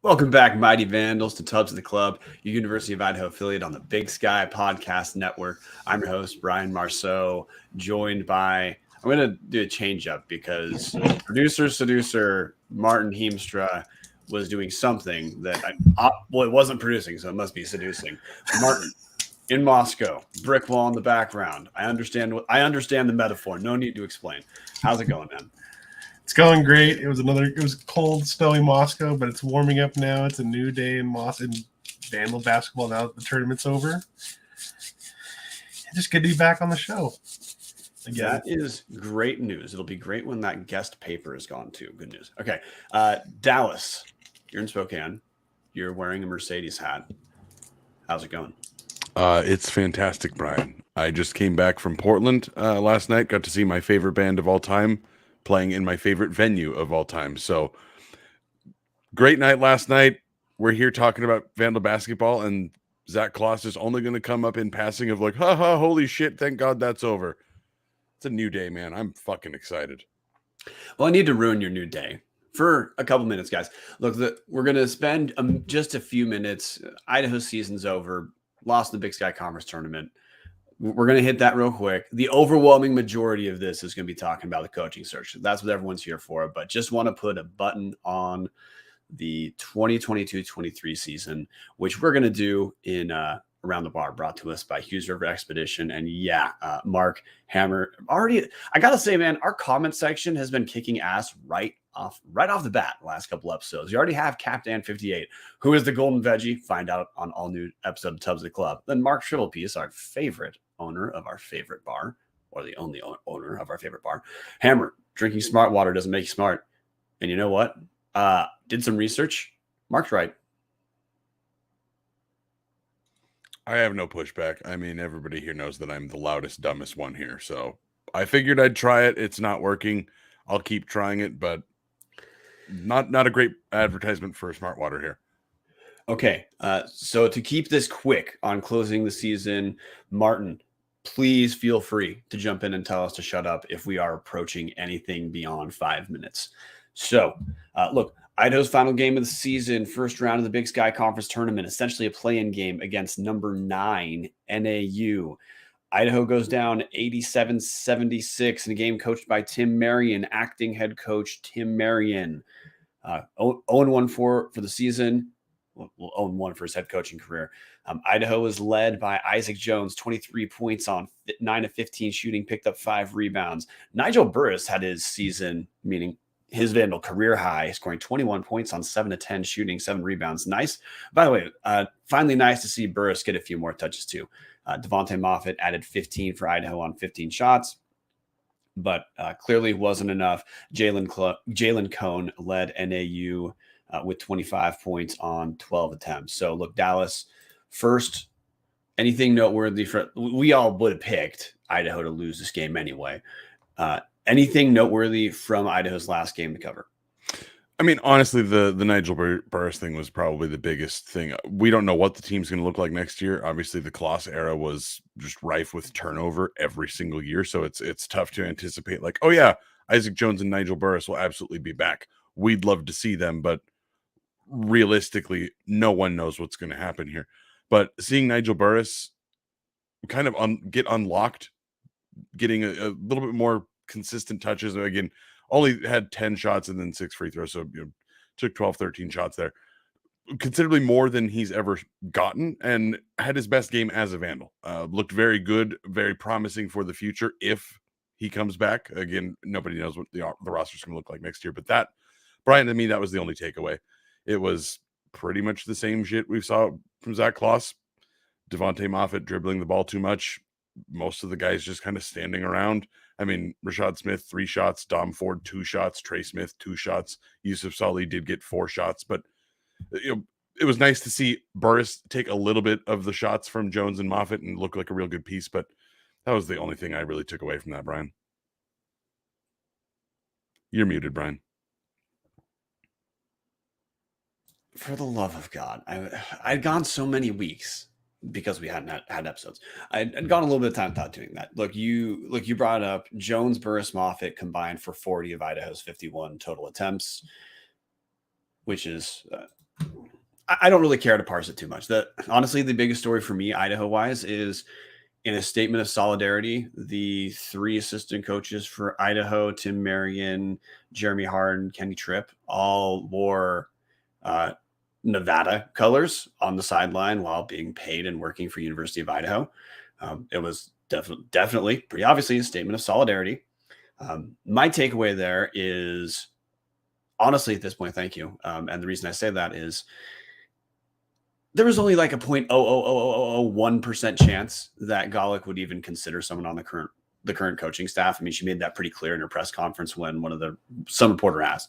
Welcome back, Mighty Vandals, to Tubs of the Club, your University of Idaho affiliate on the Big Sky Podcast Network. I'm your host, Brian Marceau, joined by, I'm going to do a change up because seducer Martin Heemstra was doing something that, it wasn't producing, so it must be seducing. Martin, in Moscow, brick wall in the background. I understand the metaphor. No need to explain. How's it going, man? It's going great. It was cold, snowy Moscow, but it's warming up now. It's a new day in Vandal basketball now that the tournament's over. Just good to be back on the show. Again. That is great news. It'll be great when that guest paper is gone too. Good news. Okay. Dallas, you're in Spokane. You're wearing a Mercedes hat. How's it going? It's fantastic, Brian. I just came back from Portland last night. Got to see my favorite band of all time playing in my favorite venue of all time. So great night last night. We're here talking about Vandal basketball, and Zach Kloss is only going to come up in passing of like, haha, holy shit, thank God that's over. It's a new day, man. I'm fucking excited. Well, I need to ruin your new day for a couple minutes, guys. Look, we're going to spend just a few minutes. Idaho season's over. Lost the Big Sky Conference tournament. We're going to hit that real quick. The overwhelming majority of this is going to be talking about the coaching search. That's what everyone's here for. But just want to put a button on the 2022-23 season, which we're going to do in Around the Bar, brought to us by Hughes River Expedition. And Mark Hammer. Already, I got to say, man, our comment section has been kicking ass right off the bat the last couple episodes. You already have Captain 58, who is the golden veggie. Find out on all new episode of Tubs of the Club. Then Mark Shrivelpiece, our favorite owner of our favorite bar, or the only owner of our favorite bar. Hammer, drinking smart water doesn't make you smart. And you know what? Did some research. Mark's right. I have no pushback. I mean, everybody here knows that I'm the loudest, dumbest one here. So I figured I'd try it. It's not working. I'll keep trying it, but not a great advertisement for smart water here. Okay, so to keep this quick on closing the season, Martin, please feel free to jump in and tell us to shut up if we are approaching anything beyond 5 minutes. So, look, Idaho's final game of the season, first round of the Big Sky Conference tournament, essentially a play-in game against number 9 NAU. Idaho goes down 87-76 in a game coached by Tim Marion, acting head coach Tim Marion. 0-1 for the season. Well, 0-1 for his head coaching career. Idaho was led by Isaac Jones, 23 points on 9 of 15 shooting, picked up 5 rebounds. Nigel Burris had his season, meaning his Vandal career high, scoring 21 points on 7 of 10 shooting, 7 rebounds. Nice. By the way, finally nice to see Burris get a few more touches too. Devontae Moffitt added 15 for Idaho on 15 shots, but clearly wasn't enough. Jalen Cone led NAU with 25 points on 12 attempts. So look, Dallas, first, anything noteworthy we all would have picked Idaho to lose this game anyway. Anything noteworthy from Idaho's last game to cover? I mean, honestly, the Nigel Burris thing was probably the biggest thing. We don't know what the team's going to look like next year. Obviously, the Kloss era was just rife with turnover every single year, so it's tough to anticipate like, oh yeah, Isaac Jones and Nigel Burris will absolutely be back. We'd love to see them, but realistically, no one knows what's going to happen here. But seeing Nigel Burris kind of get unlocked, getting a little bit more consistent touches. Again, only had 10 shots and then 6 free throws. So, took 12, 13 shots there. Considerably more than he's ever gotten, and had his best game as a Vandal. Looked very good, very promising for the future if he comes back. Again, nobody knows what the roster's going to look like next year. But that, Brian, to me, that was the only takeaway. It was pretty much the same shit we saw from Zach Kloss. Devontae Moffitt dribbling the ball too much. Most of the guys just kind of standing around. I mean, Rashad Smith, 3 shots. Dom Ford, 2 shots. Trey Smith, 2 shots. Yusuf Salih did get 4 shots. But it was nice to see Burris take a little bit of the shots from Jones and Moffitt and look like a real good piece. But that was the only thing I really took away from that, Brian. You're muted, Brian. For the love of God, I'd gone so many weeks because we hadn't had episodes. I'd gone a little bit of time without doing that. Look, you brought up Jones, Burris, Moffitt combined for 40 of Idaho's 51 total attempts, which is I don't really care to parse it too much. Honestly, the biggest story for me, Idaho wise, is in a statement of solidarity, the 3 assistant coaches for Idaho, Tim Marion, Jeremy Harden, Kenny Tripp, all wore Nevada colors on the sideline while being paid and working for University of Idaho. It was definitely pretty obviously a statement of solidarity. My takeaway there is, honestly, at this point, thank you. And the reason I say that is there was only like a 0.00001% chance that Golick would even consider someone on the current coaching staff. I mean, she made that pretty clear in her press conference when some reporter asked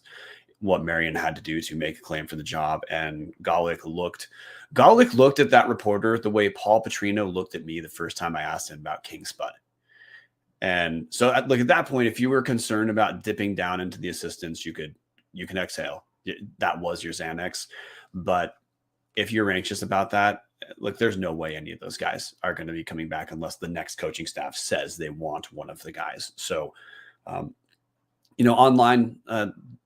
what Marion had to do to make a claim for the job. And Golick looked at that reporter the way Paul Petrino looked at me the first time I asked him about King Spud. And so at that point, if you were concerned about dipping down into the assistants, you can exhale. That was your Xanax. But if you're anxious about that, look, there's no way any of those guys are going to be coming back unless the next coaching staff says they want one of the guys. So, online,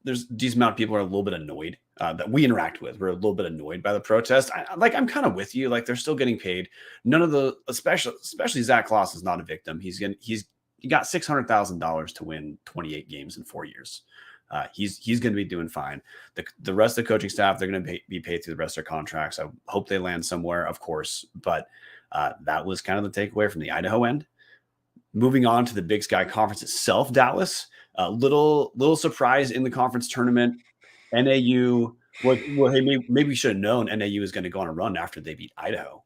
there's a decent amount of people are a little bit annoyed that we interact with. We're a little bit annoyed by the protest. I'm kind of with you. Like, they're still getting paid. None of the, especially Zach Kloss is not a victim. He got $600,000 to win 28 games in 4 years. He's going to be doing fine. The rest of the coaching staff, they're going to be paid through the rest of their contracts. I hope they land somewhere, of course. But that was kind of the takeaway from the Idaho end. Moving on to the Big Sky Conference itself, Dallas. Little surprise in the conference tournament. NAU maybe we should have known NAU was going to go on a run after they beat Idaho.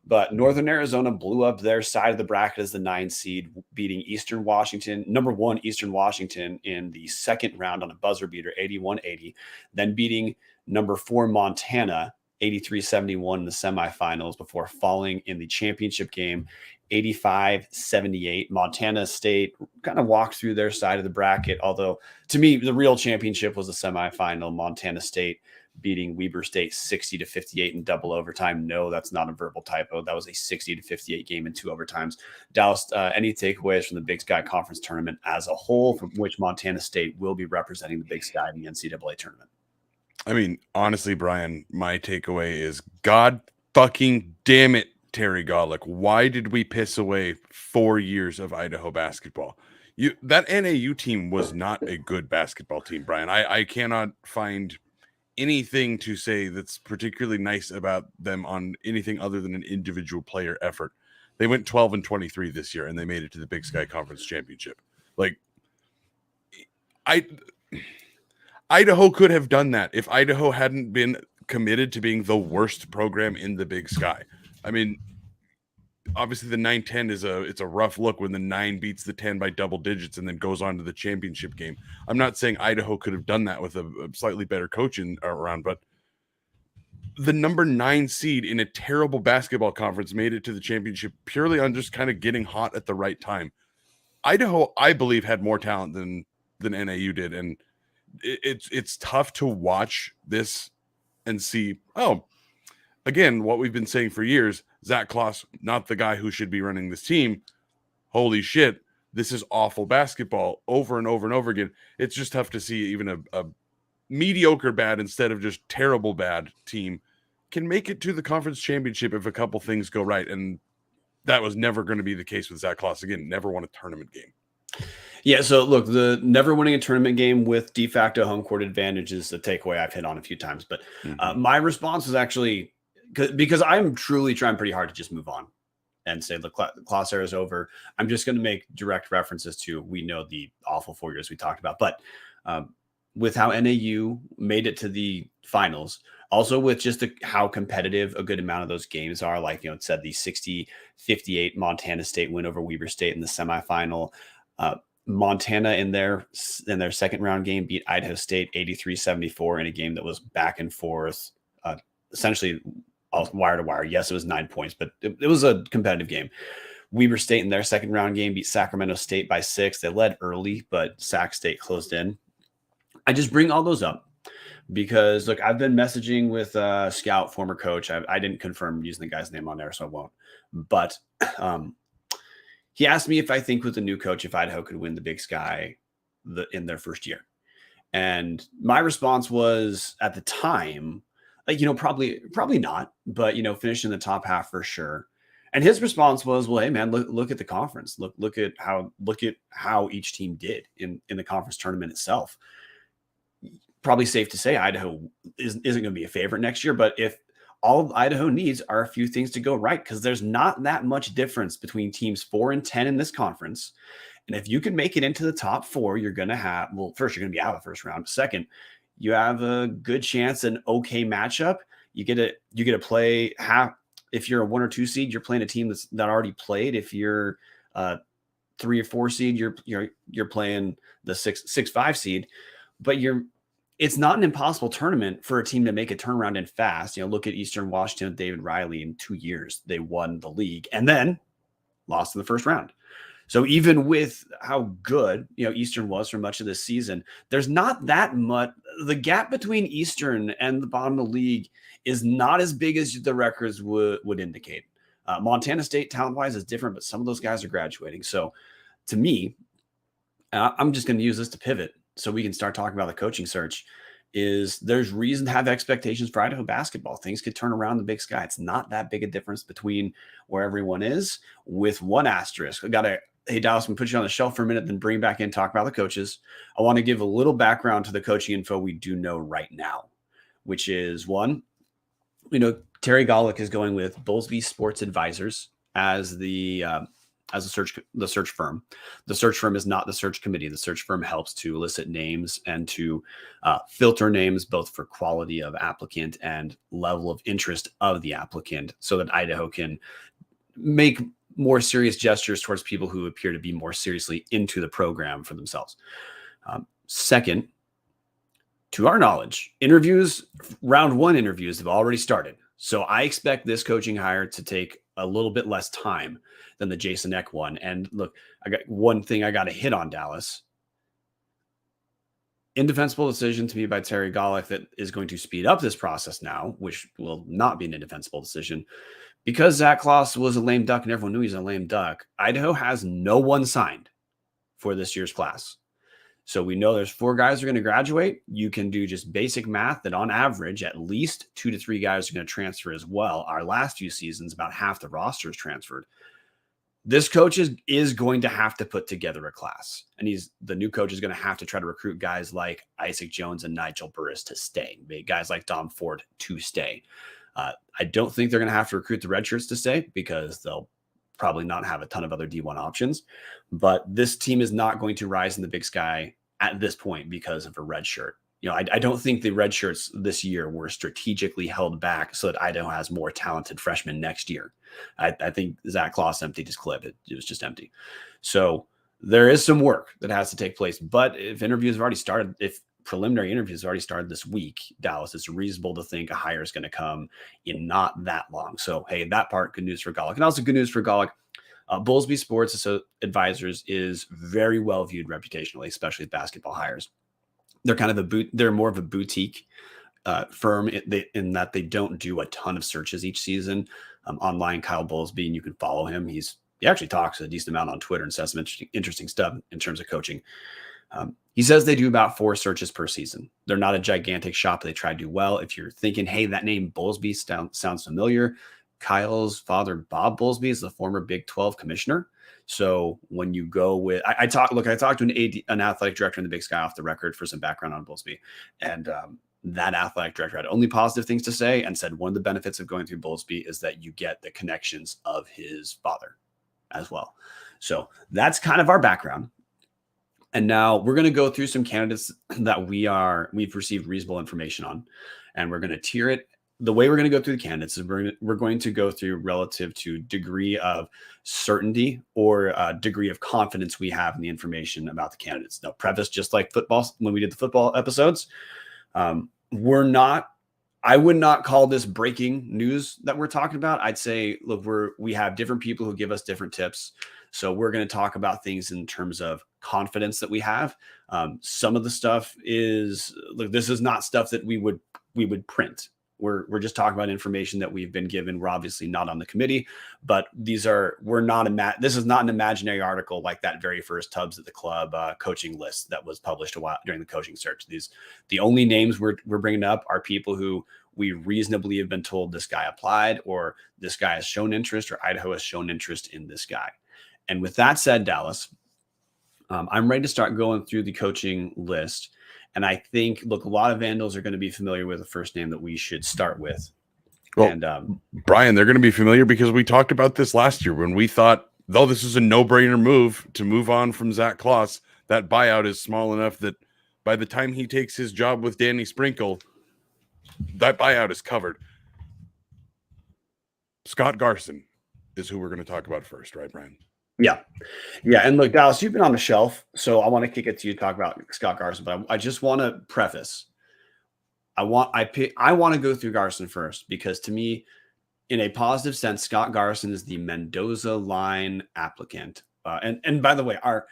But Northern Arizona blew up their side of the bracket as the 9 seed, beating number 1 Eastern Washington in the second round on a buzzer beater, 81-80, then beating number 4 Montana, 83-71 in the semifinals before falling in the championship game, 85-78. Montana State kind of walked through their side of the bracket, although to me, the real championship was the semifinal. Montana State beating Weber State 60-58 in double overtime. No, that's not a verbal typo. That was a 60-58 game in 2 overtimes. Dallas, any takeaways from the Big Sky Conference tournament as a whole, from which Montana State will be representing the Big Sky in the NCAA tournament? I mean, honestly, Brian, my takeaway is God fucking damn it, Terry Golick. Why did we piss away 4 years of Idaho basketball? That NAU team was not a good basketball team, Brian. I cannot find anything to say that's particularly nice about them on anything other than an individual player effort. They went 12-23 this year, and they made it to the Big Sky Conference Championship. Like, Idaho could have done that if Idaho hadn't been committed to being the worst program in the Big Sky. I mean, obviously the 9-10 it's a rough look when the 9 beats the 10 by double digits and then goes on to the championship game. I'm not saying Idaho could have done that with a slightly better coach around, but the number 9 seed in a terrible basketball conference made it to the championship purely on just kind of getting hot at the right time. Idaho, I believe, had more talent than NAU did, and it's tough to watch this and see, again, what we've been saying for years, Zach Kloss, not the guy who should be running this team. Holy shit, this is awful basketball over and over and over again. It's just tough to see even a mediocre bad instead of just terrible bad team can make it to the conference championship if a couple things go right. And that was never going to be the case with Zach Kloss. Again, never won a tournament game. Yeah, so look, the never winning a tournament game with de facto home court advantage is a takeaway I've hit on a few times. But my response was actually because I'm truly trying pretty hard to just move on and say the Kloss era is over. I'm just going to make direct references to, we know the awful 4 years we talked about, but with how NAU made it to the finals, also with just how competitive a good amount of those games are, like, it said the 60-58 Montana State win over Weber State in the semifinal. Montana in their second round game beat Idaho State 83-74 in a game that was back and forth, essentially wire to wire. Yes, it was 9 points, but it was a competitive game. Weber State in their second round game beat Sacramento State by 6. They led early, but Sac State closed in. I just bring all those up because, look, I've been messaging with Scout, former coach. I didn't confirm using the guy's name on there, so I won't. But he asked me if I think with the new coach, if Idaho could win the Big Sky in their first year. And my response was, at the time, Like, probably not, but finish in the top half for sure. And his response was, "Well, hey man, look at the conference. Look at how each team did in the conference tournament itself." Probably safe to say Idaho isn't going to be a favorite next year, but if all Idaho needs are a few things to go right, because there's not that much difference between teams 4 and 10 in this conference. And if you can make it into the top 4, you're going to have, well, first, you're going to be out of the first round. Second, you have a good chance, an okay matchup. You get to play if you're a 1 or 2 seed, you're playing a team that already played. If you're 3 or 4 seed, you're playing the 6-5 seed, but it's not an impossible tournament for a team to make a turnaround in fast. Look at Eastern Washington with David Riley in 2 years. They won the league and then lost in the first round. So even with how good, Eastern was for much of this season, there's not that much. The gap between Eastern and the bottom of the league is not as big as the records would indicate. Montana State talent-wise is different, but some of those guys are graduating. So to me, I'm just going to use this to pivot so we can start talking about the coaching search. There's reason to have expectations for Idaho basketball. Things could turn around the Big Sky. It's not that big a difference between where everyone is, with one asterisk. Hey, Dallas, I'm put you on the shelf for a minute, then bring back in, talk about the coaches. I want to give a little background to the coaching info we do know right now, which is one, Terry Golick is going with Bowlesby Sports Advisors as the search firm. The search firm is not the search committee. The search firm helps to elicit names and to filter names, both for quality of applicant and level of interest of the applicant, so that Idaho can make more serious gestures towards people who appear to be more seriously into the program for themselves. Second, to our knowledge, round 1 interviews have already started. So I expect this coaching hire to take a little bit less time than the Jason Eck one. And look, I got one thing I got to hit on, Dallas. Indefensible decision to me by Terry Golick that is going to speed up this process now, which will not be an indefensible decision. Because Zach Kloss was a lame duck and everyone knew he's a lame duck, Idaho has no one signed for this year's class. So we know there's 4 guys who are going to graduate. You can do just basic math that on average, at least 2 to 3 guys are going to transfer as well. Our last few seasons, about half the roster is transferred. This coach is going to have to put together a class. And the new coach is going to have to try to recruit guys like Isaac Jones and Nigel Burris to stay. Guys like Dom Ford to stay. I don't think they're going to have to recruit the redshirts to stay, because they'll probably not have a ton of other D1 options. But this team is not going to rise in the Big Sky at this point because of a red shirt. I don't think the red shirts this year were strategically held back so that Idaho has more talented freshmen next year. I think Zach Kloss emptied his clip. It was just empty. So there is some work that has to take place. But if preliminary interviews have already started this week, Dallas, it's reasonable to think a hire is going to come in not that long. So, hey, that part, good news for Golick. And also good news for Golick. Bowlesby Sports Advisors is very well viewed reputationally, especially with basketball hires. They're kind of they're more of a boutique firm in that they don't do a ton of searches each season. Online, Kyle Bowlesby, and you can follow him. He actually talks a decent amount on Twitter and says some interesting stuff in terms of coaching. He says they do about 4 searches per season. They're not a gigantic shop. They try to do well. If you're thinking, hey, that name Bowlesby sounds familiar, Kyle's father, Bob Bowlesby, is the former Big 12 commissioner. So when you go with, I talked to an athletic director in the Big Sky off the record for some background on Bowlesby. And that athletic director had only positive things to say and said one of the benefits of going through Bowlesby is that you get the connections of his father as well. So that's kind of our background. And now we're going to go through some candidates that we've received reasonable information on, and we're going to tier it. The way we're going to go through the candidates is we're going to go through relative to degree of certainty or degree of confidence we have in the information about the candidates. Now, preface, just like football, when we did the football episodes, I would not call this breaking news that we're talking about. I'd say, look, we have different people who give us different tips. So we're going to talk about things in terms of confidence that we have. Some of the stuff is, look, this is not stuff that we would print. We're just talking about information that we've been given. We're obviously not on the committee, but this is not an imaginary article like that very first Tubbs at the Club coaching list that was published a while during the coaching search. The only names we're bringing up are people who we reasonably have been told this guy applied, or this guy has shown interest, or Idaho has shown interest in this guy. And with that said, Dallas, I'm ready to start going through the coaching list. And I think, look, a lot of Vandals are going to be familiar with the first name that we should start with. Well, And Brian, they're going to be familiar because we talked about this last year when we thought, though this is a no-brainer move to move on from Zach Kloss, that buyout is small enough that by the time he takes his job with Danny Sprinkle, that buyout is covered. Scott Garson is who we're going to talk about first, right, Brian? Yeah. And look, Dallas, you've been on the shelf, so I want to kick it to you to talk about Scott Garson, but I just want to preface. I want to go through Garson first, because to me, in a positive sense, Scott Garson is the Mendoza line applicant. And by the way, our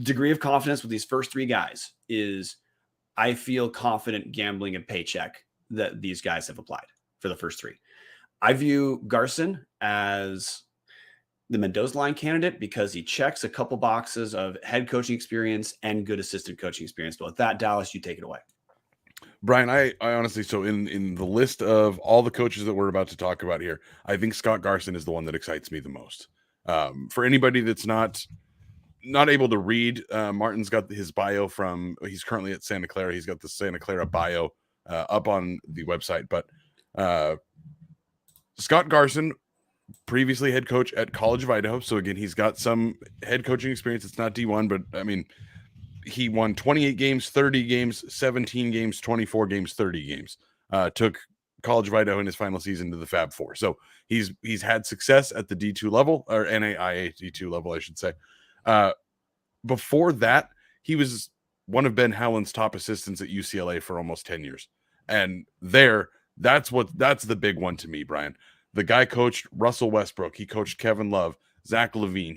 degree of confidence with these first three guys is I feel confident gambling a paycheck that these guys have applied for the first three. I view Garson as the Mendoza line candidate because he checks a couple boxes of head coaching experience and good assistant coaching experience. But with that, Dallas, you take it away. Brian, I honestly, so in the list of all the coaches that we're about to talk about here, I think Scott Garson is the one that excites me the most. For anybody that's not able to read, Martin's got his bio he's currently at Santa Clara. He's got the Santa Clara bio up on the website. But Scott Garson, previously head coach at College of Idaho. So again, he's got some head coaching experience. It's not D1, but I mean, he won 28 games, 30 games, 17 games, 24 games, 30 games. Took College of Idaho in his final season to the Fab Four. So he's had success at the D2 level, or NAIA D2 level, I should say. Before that, he was one of Ben Howland's top assistants at UCLA for almost 10 years. And that's the big one to me, Brian. The guy coached Russell Westbrook. He coached Kevin Love, Zach LaVine.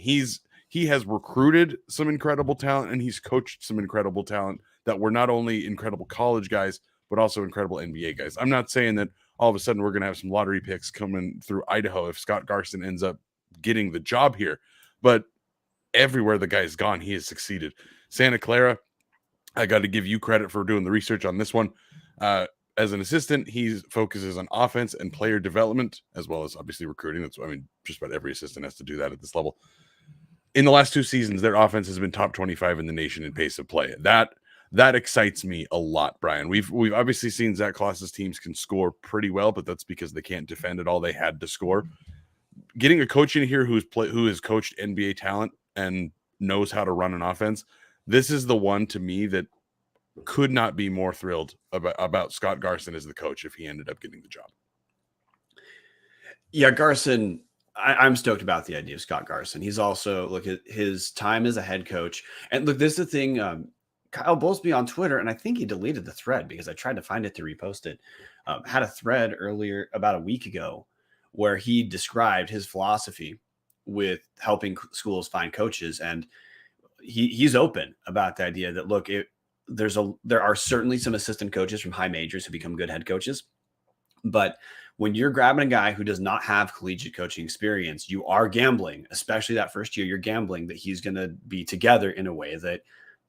He has recruited some incredible talent, and he's coached some incredible talent that were not only incredible college guys, but also incredible NBA guys. I'm not saying that all of a sudden we're going to have some lottery picks coming through Idaho if Scott Garson ends up getting the job here, but everywhere the guy's gone, he has succeeded. Santa Clara, I got to give you credit for doing the research on this one. As an assistant, he focuses on offense and player development, as well as obviously recruiting. Just about every assistant has to do that at this level. In the last two seasons, their offense has been top 25 in the nation in pace of play. That excites me a lot, Brian. We've obviously seen Zach Kloss's teams can score pretty well, but that's because they can't defend at all they had to score. Getting a coach in here who has coached NBA talent and knows how to run an offense, this is the one to me that could not be more thrilled about Scott Garson as the coach if he ended up getting the job. Yeah, Garson, I'm stoked about the idea of Scott Garson. He's also, look at his time as a head coach. And look, this is the thing, Kyle Bowlesby on Twitter, and I think he deleted the thread because I tried to find it to repost it, had a thread earlier about a week ago where he described his philosophy with helping schools find coaches. And he's open about the idea that, look, there are certainly some assistant coaches from high majors who become good head coaches, but when you're grabbing a guy who does not have collegiate coaching experience, you are gambling, especially that first year, you're gambling that he's going to be together in a way that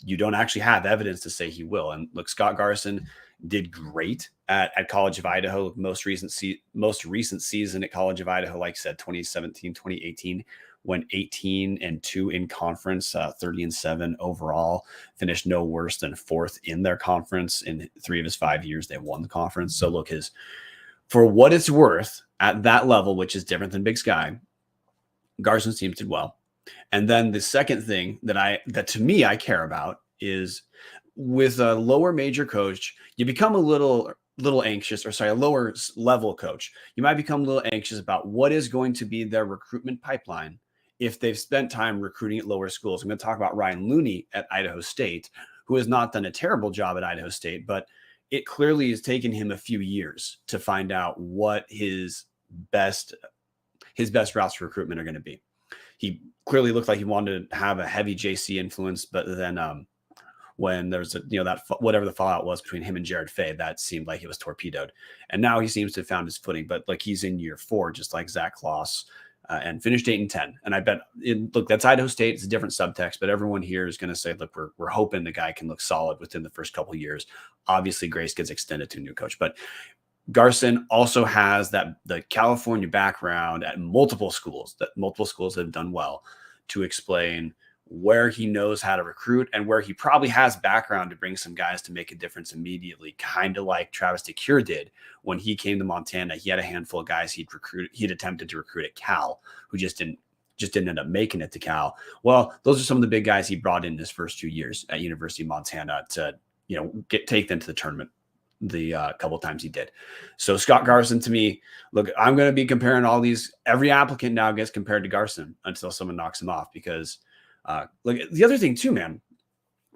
you don't actually have evidence to say he will. And look, Scott Garson did great at College of Idaho. Most recent season at College of Idaho, like I said, 2017, 2018, went 18-2 in conference, 30-7 overall, finished no worse than fourth in their conference. In 3 of his 5 years, they won the conference. So look, for what it's worth at that level, which is different than Big Sky, Garson's teams did well. And then the second thing that to me I care about is with a lower major coach, you become a little anxious, a lower level coach. You might become a little anxious about what is going to be their recruitment pipeline if they've spent time recruiting at lower schools. I'm going to talk about Ryan Looney at Idaho State, who has not done a terrible job at Idaho State, but it clearly has taken him a few years to find out what his best routes for recruitment are going to be. He clearly looked like he wanted to have a heavy JC influence, but then when there's that whatever the fallout was between him and Jared Fay, that seemed like it was torpedoed. And now he seems to have found his footing, but like he's in year 4, just like Zach Kloss, and finished 8-10. And I bet look, that's Idaho State. It's a different subtext, but everyone here is going to say, look, we're hoping the guy can look solid within the first couple of years. Obviously Grace gets extended to a new coach, but Garson also has the California background at multiple schools have done well to explain where he knows how to recruit and where he probably has background to bring some guys to make a difference immediately, kind of like Travis DeCure did when he came to Montana. He had a handful of guys he'd attempted to recruit at Cal who just didn't end up making it to Cal. Well, those are some of the big guys he brought in his first 2 years at University of Montana to, take them to the tournament the couple of times he did. So Scott Garson, to me, look, I'm going to be comparing all these. Every applicant now gets compared to Garson until someone knocks him off, because look, the other thing too, man,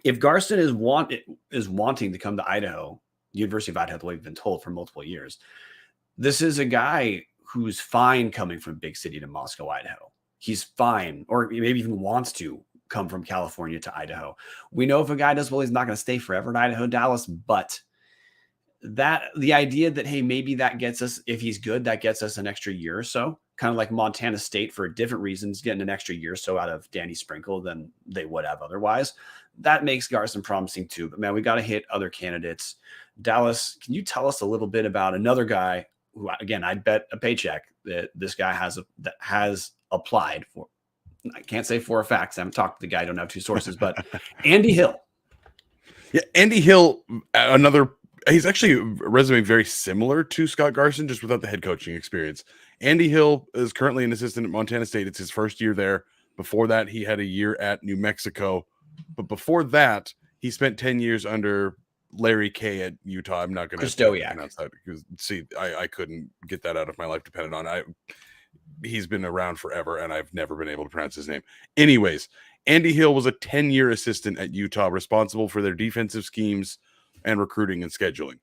if Garson is wanting to come to Idaho, University of Idaho, the way we've been told for multiple years, this is a guy who's fine coming from big city to Moscow, Idaho. He's fine, or maybe even wants to come from California to Idaho. We know if a guy does well, he's not going to stay forever in Idaho, Dallas, but the idea that, hey, maybe that gets us, if he's good, that gets us an extra year or so, kind of like Montana State for different reasons, getting an extra year or so out of Danny Sprinkle than they would have otherwise. That makes Garson promising too. But man, we got to hit other candidates. Dallas, can you tell us a little bit about another guy who, again, I'd bet a paycheck that this guy has applied for? I can't say for a fact, I haven't talked to the guy, I don't have two sources, but Andy Hill. Yeah, Andy Hill, he's actually a resume very similar to Scott Garson, just without the head coaching experience. Andy Hill is currently an assistant at Montana State. It's his first year there. Before that, he had a year at New Mexico. But before that, he spent 10 years under Larry K at Utah. I'm not going to pronounce that because, see, I couldn't get that out of my life dependent on. He's been around forever, and I've never been able to pronounce his name. Anyways, Andy Hill was a 10-year assistant at Utah, responsible for their defensive schemes and recruiting and scheduling.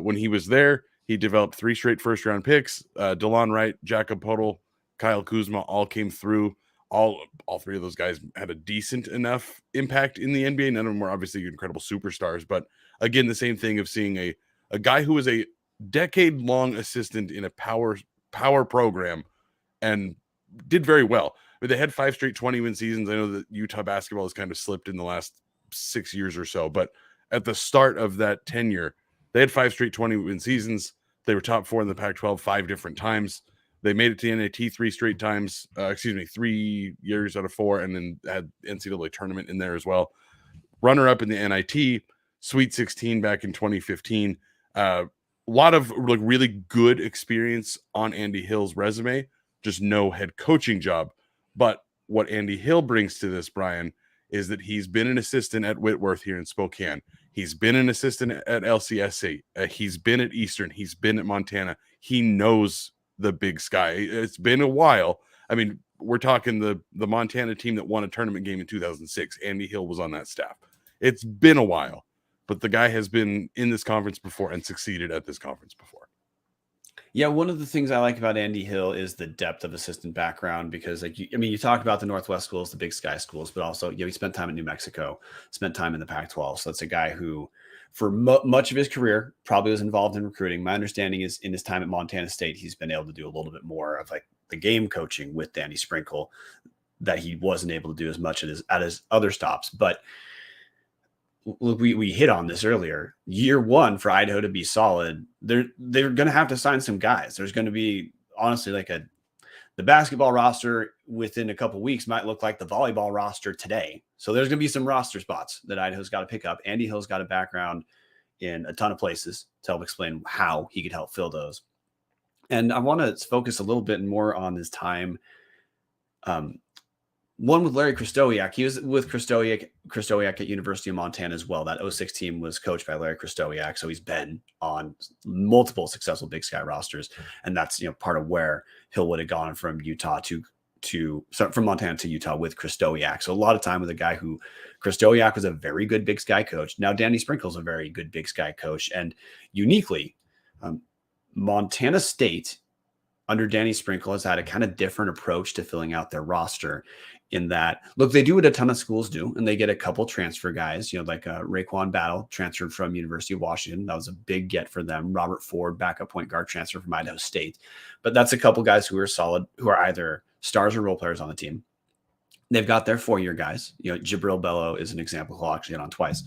When he was there, he developed 3 straight first-round picks. DeLon Wright, Jacob Podol, Kyle Kuzma all came through. All 3 of those guys had a decent enough impact in the NBA. None of them were obviously incredible superstars, but again, the same thing of seeing a guy who was a decade-long assistant in a power program and did very well. I mean, they had 5 straight 20-win seasons. I know that Utah basketball has kind of slipped in the last 6 years or so, but at the start of that tenure, they had 5 straight 20-win seasons. They were top 4 in the Pac-12 5 different times. They made it to the NIT 3 straight times. 3 years out of 4, and then had NCAA tournament in there as well. Runner-up in the NIT, Sweet 16 back in 2015. A lot of really good experience on Andy Hill's resume, just no head coaching job. But what Andy Hill brings to this, Brian, is that he's been an assistant at Whitworth here in Spokane. He's been an assistant at LCSC. He's been at Eastern. He's been at Montana. He knows the Big Sky. It's been a while. I mean, we're talking the Montana team that won a tournament game in 2006. Andy Hill was on that staff. It's been a while, but the guy has been in this conference before and succeeded at this conference before. Yeah, one of the things I like about Andy Hill is the depth of assistant background, because you talk about the Northwest schools, the Big Sky schools, but also, he spent time in New Mexico, spent time in the Pac-12. So it's a guy who, for much of his career, probably was involved in recruiting. My understanding is in his time at Montana State, he's been able to do a little bit more of like the game coaching with Danny Sprinkle that he wasn't able to do as much at his other stops. But look, we hit on this earlier. Year 1 for Idaho to be solid, they're going to have to sign some guys. There's going to be, honestly, the basketball roster within a couple weeks might look like the volleyball roster today. So there's going to be some roster spots that Idaho's got to pick up. Andy Hill's got a background in a ton of places to help explain how he could help fill those. And I want to focus a little bit more on his time. One with Larry Kristowiak. He was with Kristowiak at University of Montana as well. That 06 team was coached by Larry Kristowiak. So he's been on multiple successful Big Sky rosters. And that's, part of where Hill would have gone from from Montana to Utah with Kristowiak. So a lot of time with a guy who Kristowiak was a very good Big Sky coach. Now Danny Sprinkle's a very good Big Sky coach. And uniquely, Montana State under Danny Sprinkle has had a kind of different approach to filling out their roster, in that, look, they do what a ton of schools do, and they get a couple transfer guys, like Raekwon Battle transferred from University of Washington. That was a big get for them. Robert Ford, backup point guard, transfer from Idaho State. But that's a couple guys who are solid, who are either stars or role players on the team. They've got their 4-year guys. Jabril Bello is an example who I'll actually get on twice.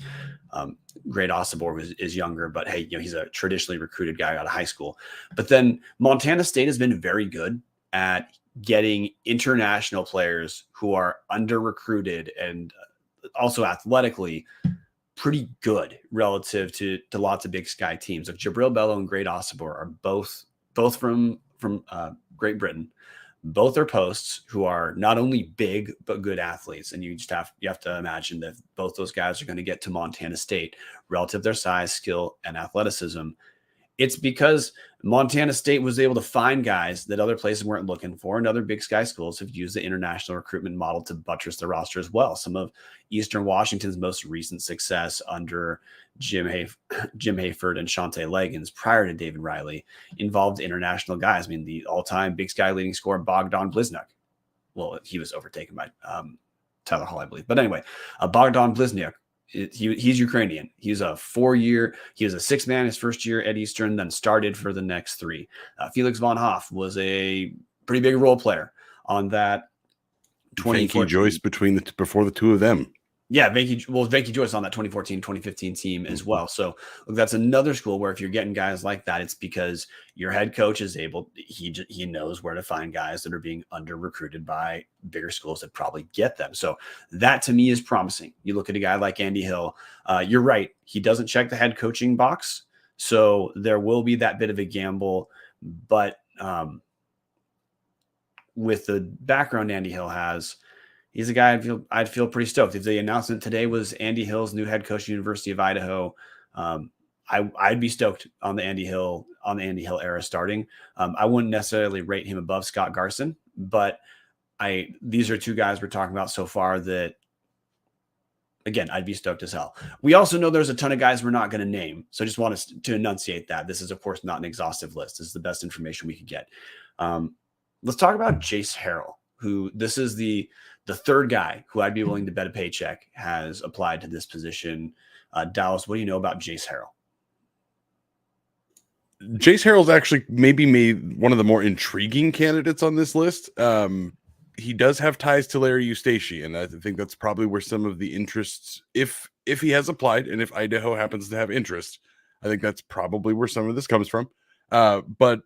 Great Osibor is younger, but hey, he's a traditionally recruited guy out of high school. But then Montana State has been very good at getting international players who are under recruited and also athletically pretty good relative to lots of Big Sky teams. Like Jabril Bello and Great Osibor are both from Great Britain. Both are posts who are not only big but good athletes, and you have to imagine that both those guys are going to get to Montana State relative to their size, skill, and athleticism. It's because Montana State was able to find guys that other places weren't looking for, and other Big Sky schools have used the international recruitment model to buttress the roster as well. Some of Eastern Washington's most recent success under Jim Hayford and Shante Leggins prior to David Riley involved international guys. I mean, the all-time Big Sky leading scorer, Bogdan Bliznyuk. Well, he was overtaken by Tyler Hall, I believe. But anyway, Bogdan Bliznyuk, he's Ukrainian. He's a 4-year. He was a 6-man his first year at Eastern, then started for the next 3. Felix von Hoff was a pretty big role player on that. Venky Joyce before the two of them. Yeah, Venky Joyce on that 2014-2015 team as well. So look, that's another school where if you're getting guys like that, it's because your head coach is he knows where to find guys that are being under recruited by bigger schools that probably get them. So that to me is promising. You look at a guy like Andy Hill. You're right. He doesn't check the head coaching box. So there will be that bit of a gamble, but with the background Andy Hill has, he's a guy I'd feel pretty stoked. If the announcement today was Andy Hill's new head coach, University of Idaho, I'd be stoked on the Andy Hill era starting. I wouldn't necessarily rate him above Scott Garson, but these are two guys we're talking about so far that, again, I'd be stoked as hell. We also know there's a ton of guys we're not going to name, so I just want us to enunciate that. This is, of course, not an exhaustive list. This is the best information we could get. Let's talk about Jace Harrell, who this is the third guy who I'd be willing to bet a paycheck has applied to this position. Dallas, what do you know about Jace Harrell? Jace Harrell's actually maybe made one of the more intriguing candidates on this list. He does have ties to Larry Eustace, and I think that's probably where some of the interests, if he has applied and if Idaho happens to have interest, I think that's probably where some of this comes from. But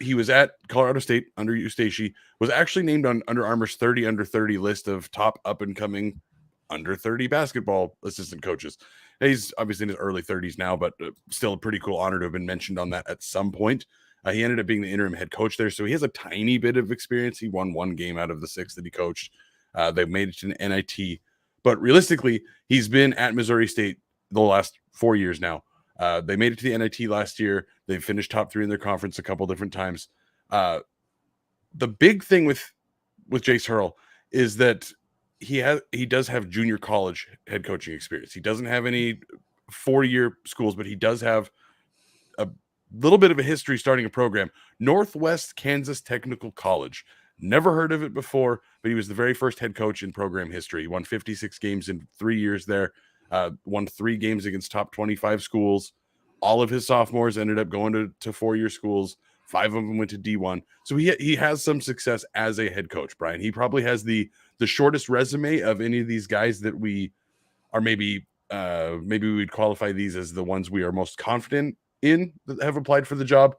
he was at Colorado State under Eustace, was actually named on Under Armour's 30 under 30 list of top up-and-coming under 30 basketball assistant coaches. Now, he's obviously in his early 30s now, but still a pretty cool honor to have been mentioned on that at some point. He ended up being the interim head coach there, so he has a tiny bit of experience. He won 1 game out of the 6 that he coached. They made it to an NIT. But realistically, he's been at Missouri State the last 4 years now. They made it to the NIT last year. They finished top 3 in their conference a couple different times. The big thing with Jace Harrell is that he does have junior college head coaching experience. He doesn't have any 4-year schools, but he does have a little bit of a history starting a program. Northwest Kansas Technical College. Never heard of it before, but he was the very first head coach in program history. He won 56 games in 3 years there. Won 3 games against top 25 schools. All of his sophomores ended up going to 4-year schools. 5 of them went to D1. So he has some success as a head coach, Brian. He probably has the shortest resume of any of these guys that we are maybe we would qualify these as the ones we are most confident in that have applied for the job.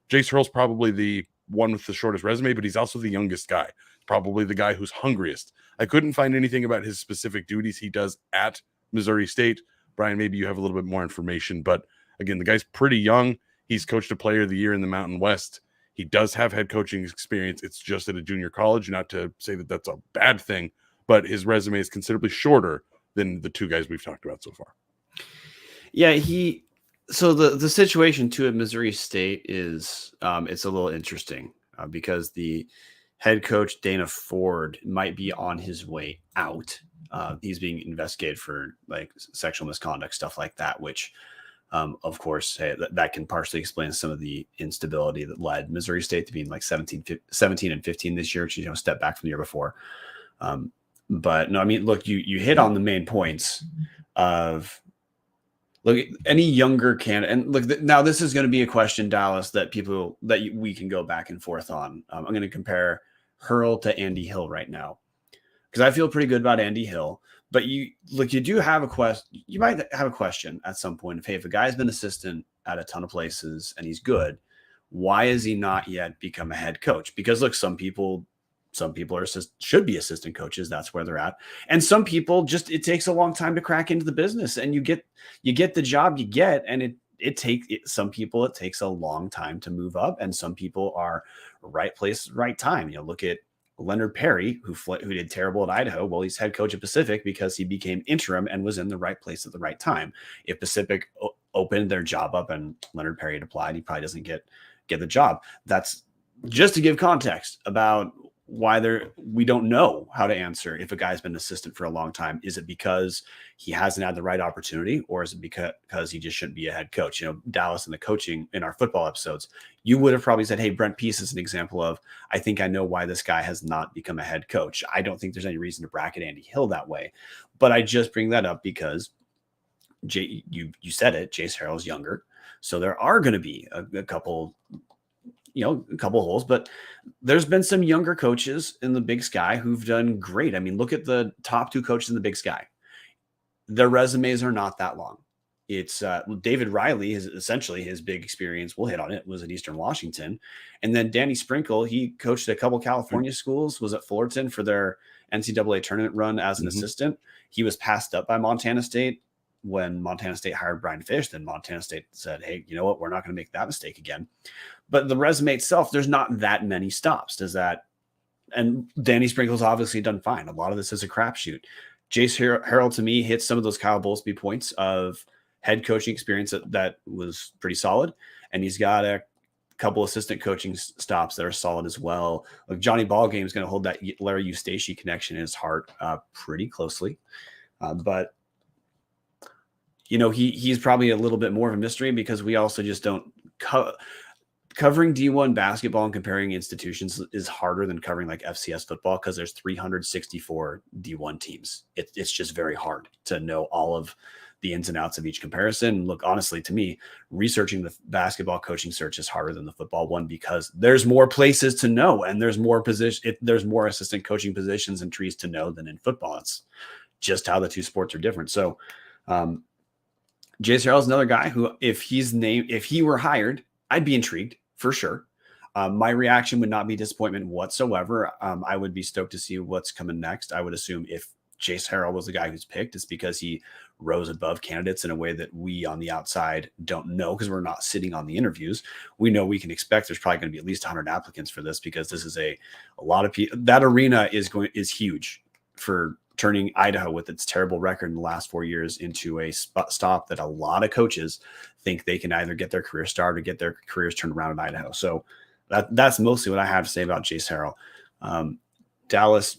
Jace Harrell's probably the one with the shortest resume, but he's also the youngest guy. Probably the guy who's hungriest. I couldn't find anything about his specific duties he does at Missouri State. Brian, maybe you have a little bit more information, but again, the guy's pretty young. He's coached a player of the year in the Mountain West. He does have head coaching experience. It's just at a junior college. Not to say that that's a bad thing, but his resume is considerably shorter than the 2 guys we've talked about so far. Yeah, so the situation too at Missouri State is it's a little interesting because the head coach Dana Ford might be on his way out. He's being investigated for like sexual misconduct, stuff like that, which of course, hey, that can partially explain some of the instability that led Missouri State to being like 17 and 15 this year, which is, step back from the year before. But no, I mean, look, you hit on the main points of look, any younger candidate, and look, now this is going to be a question, Dallas, that we can go back and forth on. I'm going to compare Harrell to Andy Hill right now. because I feel pretty good about Andy Hill. But you do have a question. You might have a question at some point of, hey, if a guy's been assistant at a ton of places and he's good, why is he not yet become a head coach? Because look, some people should be assistant coaches. That's where they're at. And some people it takes a long time to crack into the business, and you get the job you get. And some people, it takes a long time to move up, and some people are right place, right time. Look at Leonard Perry, who did terrible at Idaho. Well, he's head coach at Pacific because he became interim and was in the right place at the right time. If Pacific opened their job up and Leonard Perry had applied, he probably doesn't get the job. That's just to give context about why we don't know how to answer if a guy's been an assistant for a long time. Is it because he hasn't had the right opportunity, or is it because he just shouldn't be a head coach? Dallas and the coaching in our football episodes, you would have probably said, hey, Brent Peace is an example of, I think I know why this guy has not become a head coach. I don't think there's any reason to bracket Andy Hill that way, but I just bring that up because you said it, Jace Harrell is younger. So there are going to be a couple holes, but there's been some younger coaches in the Big Sky who've done great. I mean, look at the top 2 coaches in the Big Sky. Their resumes are not that long. It's David Riley is essentially his big experience. We'll hit on it, was at Eastern Washington. And then Danny Sprinkle, he coached a couple California schools, was at Fullerton for their NCAA tournament run as an assistant. He was passed up by Montana State when Montana State hired Brian Fish. Then Montana State said, hey, you know what? We're not going to make that mistake again. But the resume itself, there's not that many stops. And Danny Sprinkle's obviously done fine. A lot of this is a crapshoot. Jace Harrell, to me, hits some of those Kyle Bowlesby points of head coaching experience that was pretty solid. And he's got a couple assistant coaching stops that are solid as well. Like Johnny Ballgame is going to hold that Larry Eustace connection in his heart pretty closely. But he's probably a little bit more of a mystery because we also just don't covering D1 basketball and comparing institutions is harder than covering like FCS football because there's 364 D1 teams. It's just very hard to know all of the ins and outs of each comparison. Look, honestly, to me, researching the basketball coaching search is harder than the football one because there's more places to know and there's more there's more assistant coaching positions and trees to know than in football. It's just how the two sports are different. So, Jace Harrell is another guy who, if he were hired, I'd be intrigued for sure. My reaction would not be disappointment whatsoever. I would be stoked to see what's coming next. I would assume if Jace Harrell was the guy who's picked, it's because he rose above candidates in a way that we on the outside don't know because we're not sitting on the interviews. We know we can expect there's probably going to be at least 100 applicants for this because this is a lot of people. That arena is huge for turning Idaho with its terrible record in the last 4 years into a stop that a lot of coaches think they can either get their career started or get their careers turned around in Idaho. So that's mostly what I have to say about Jace Harrell. Dallas,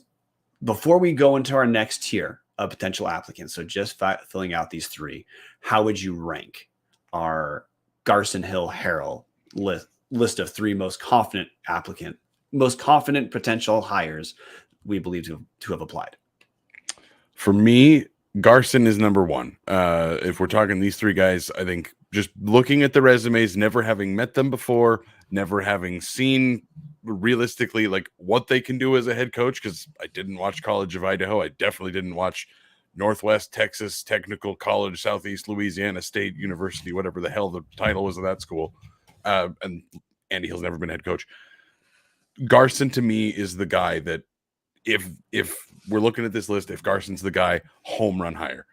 before we go into our next tier of potential applicants, so just filling out these 3, how would you rank our Garson Hill Harrell list of 3 most confident potential hires we believe to have applied? For me, Garson is number 1. If we're talking these 3 guys, I think just looking at the resumes, never having met them before, never having seen realistically like what they can do as a head coach, because I didn't watch College of Idaho. I definitely didn't watch Northwest Texas Technical College, Southeast Louisiana State University, whatever the hell the title was of that school. And Andy Hill's never been head coach. Garson to me is the guy that if we're looking at this list, if Garson's the guy, home run hire.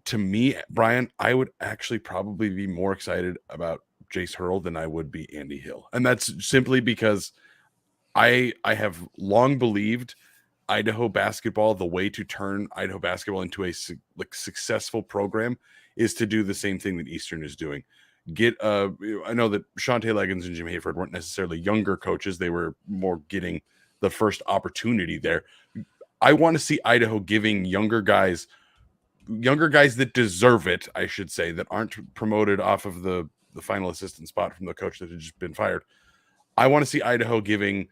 To me, Brian, I would actually probably be more excited about Jace Harrell than I would be Andy Hill. And that's simply because I have long believed Idaho basketball, the way to turn Idaho basketball into a successful program is to do the same thing that Eastern is doing. I know that Shante Leggins and Jim Hayford weren't necessarily younger coaches. They were more getting the first opportunity there. I want to see Idaho giving younger guys that deserve it, I should say, that aren't promoted off of the final assistant spot from the coach that had just been fired. I want to see Idaho giving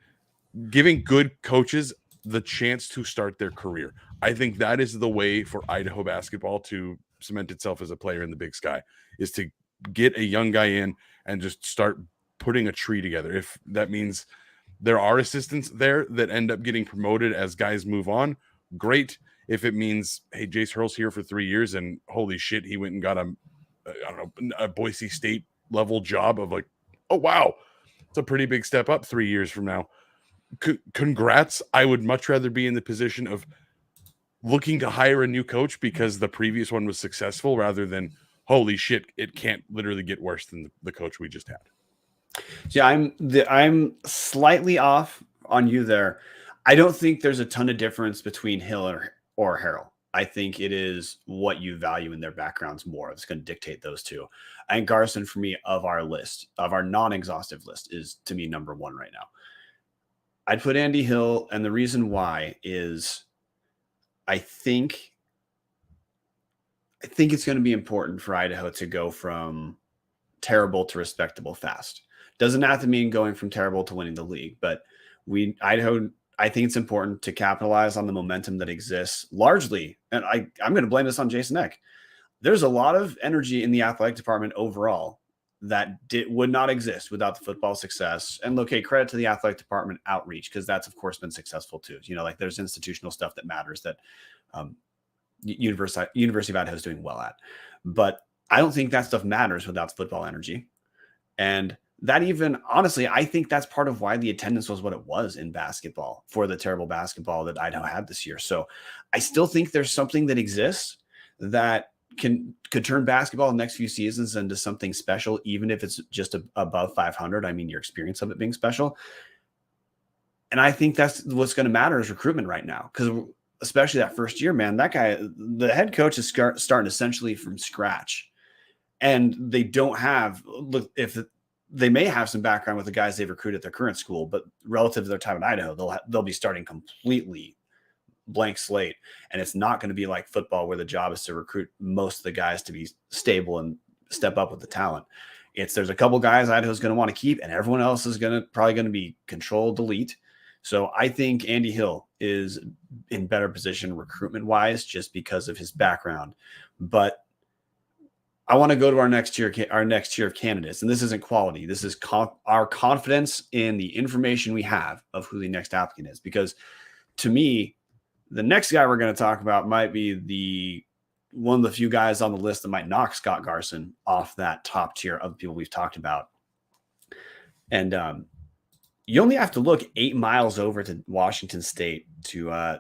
good coaches the chance to start their career. I think that is the way for Idaho basketball to cement itself as a player in the Big Sky, is to get a young guy in and just start putting a tree together. If that means there are assistants there that end up getting promoted as guys move on. Great. If it means, hey, Jace Harrell's here for 3 years and holy shit, he went and got a Boise State level job of like, oh, wow, it's a pretty big step up 3 years from now. Congrats. I would much rather be in the position of looking to hire a new coach because the previous one was successful rather than, holy shit, it can't literally get worse than the coach we just had. Yeah, I'm slightly off on you there. I don't think there's a ton of difference between Hill or Harrell. I think it is what you value in their backgrounds more that's going to dictate those two. I think Garson, for me, of our non-exhaustive list, is to me number one right now. I'd put Andy Hill, and the reason why is I think it's going to be important for Idaho to go from terrible to respectable fast. Doesn't have to mean going from terrible to winning the league, but Idaho, I think it's important to capitalize on the momentum that exists largely. And I'm going to blame this on Jason Eck. There's a lot of energy in the athletic department overall that would not exist without the football success. And okay, credit to the athletic department outreach, because that's of course been successful too. Like there's institutional stuff that matters that University of Idaho is doing well at. But I don't think that stuff matters without football energy. And that even, honestly, I think that's part of why the attendance was what it was in basketball for the terrible basketball that Idaho had this year. So I still think there's something that exists that could turn basketball in the next few seasons into something special, even if it's just above 500. I mean, your experience of it being special. And I think that's what's going to matter is recruitment right now. Because especially that first year, man, that guy, the head coach is starting essentially from scratch. And they don't have, they may have some background with the guys they've recruited at their current school, but relative to their time at Idaho, they'll be starting completely blank slate. And it's not going to be like football where the job is to recruit most of the guys to be stable and step up with the talent. There's a couple guys Idaho's going to want to keep, and everyone else is probably going to be control delete. So I think Andy Hill is in better position recruitment wise, just because of his background. But I want to go to our next tier of candidates, and this isn't quality. This is our confidence in the information we have of who the next applicant is. Because to me, the next guy we're going to talk about might be one of the few guys on the list that might knock Scott Garson off that top tier of the people we've talked about. And you only have to look 8 miles over to Washington State to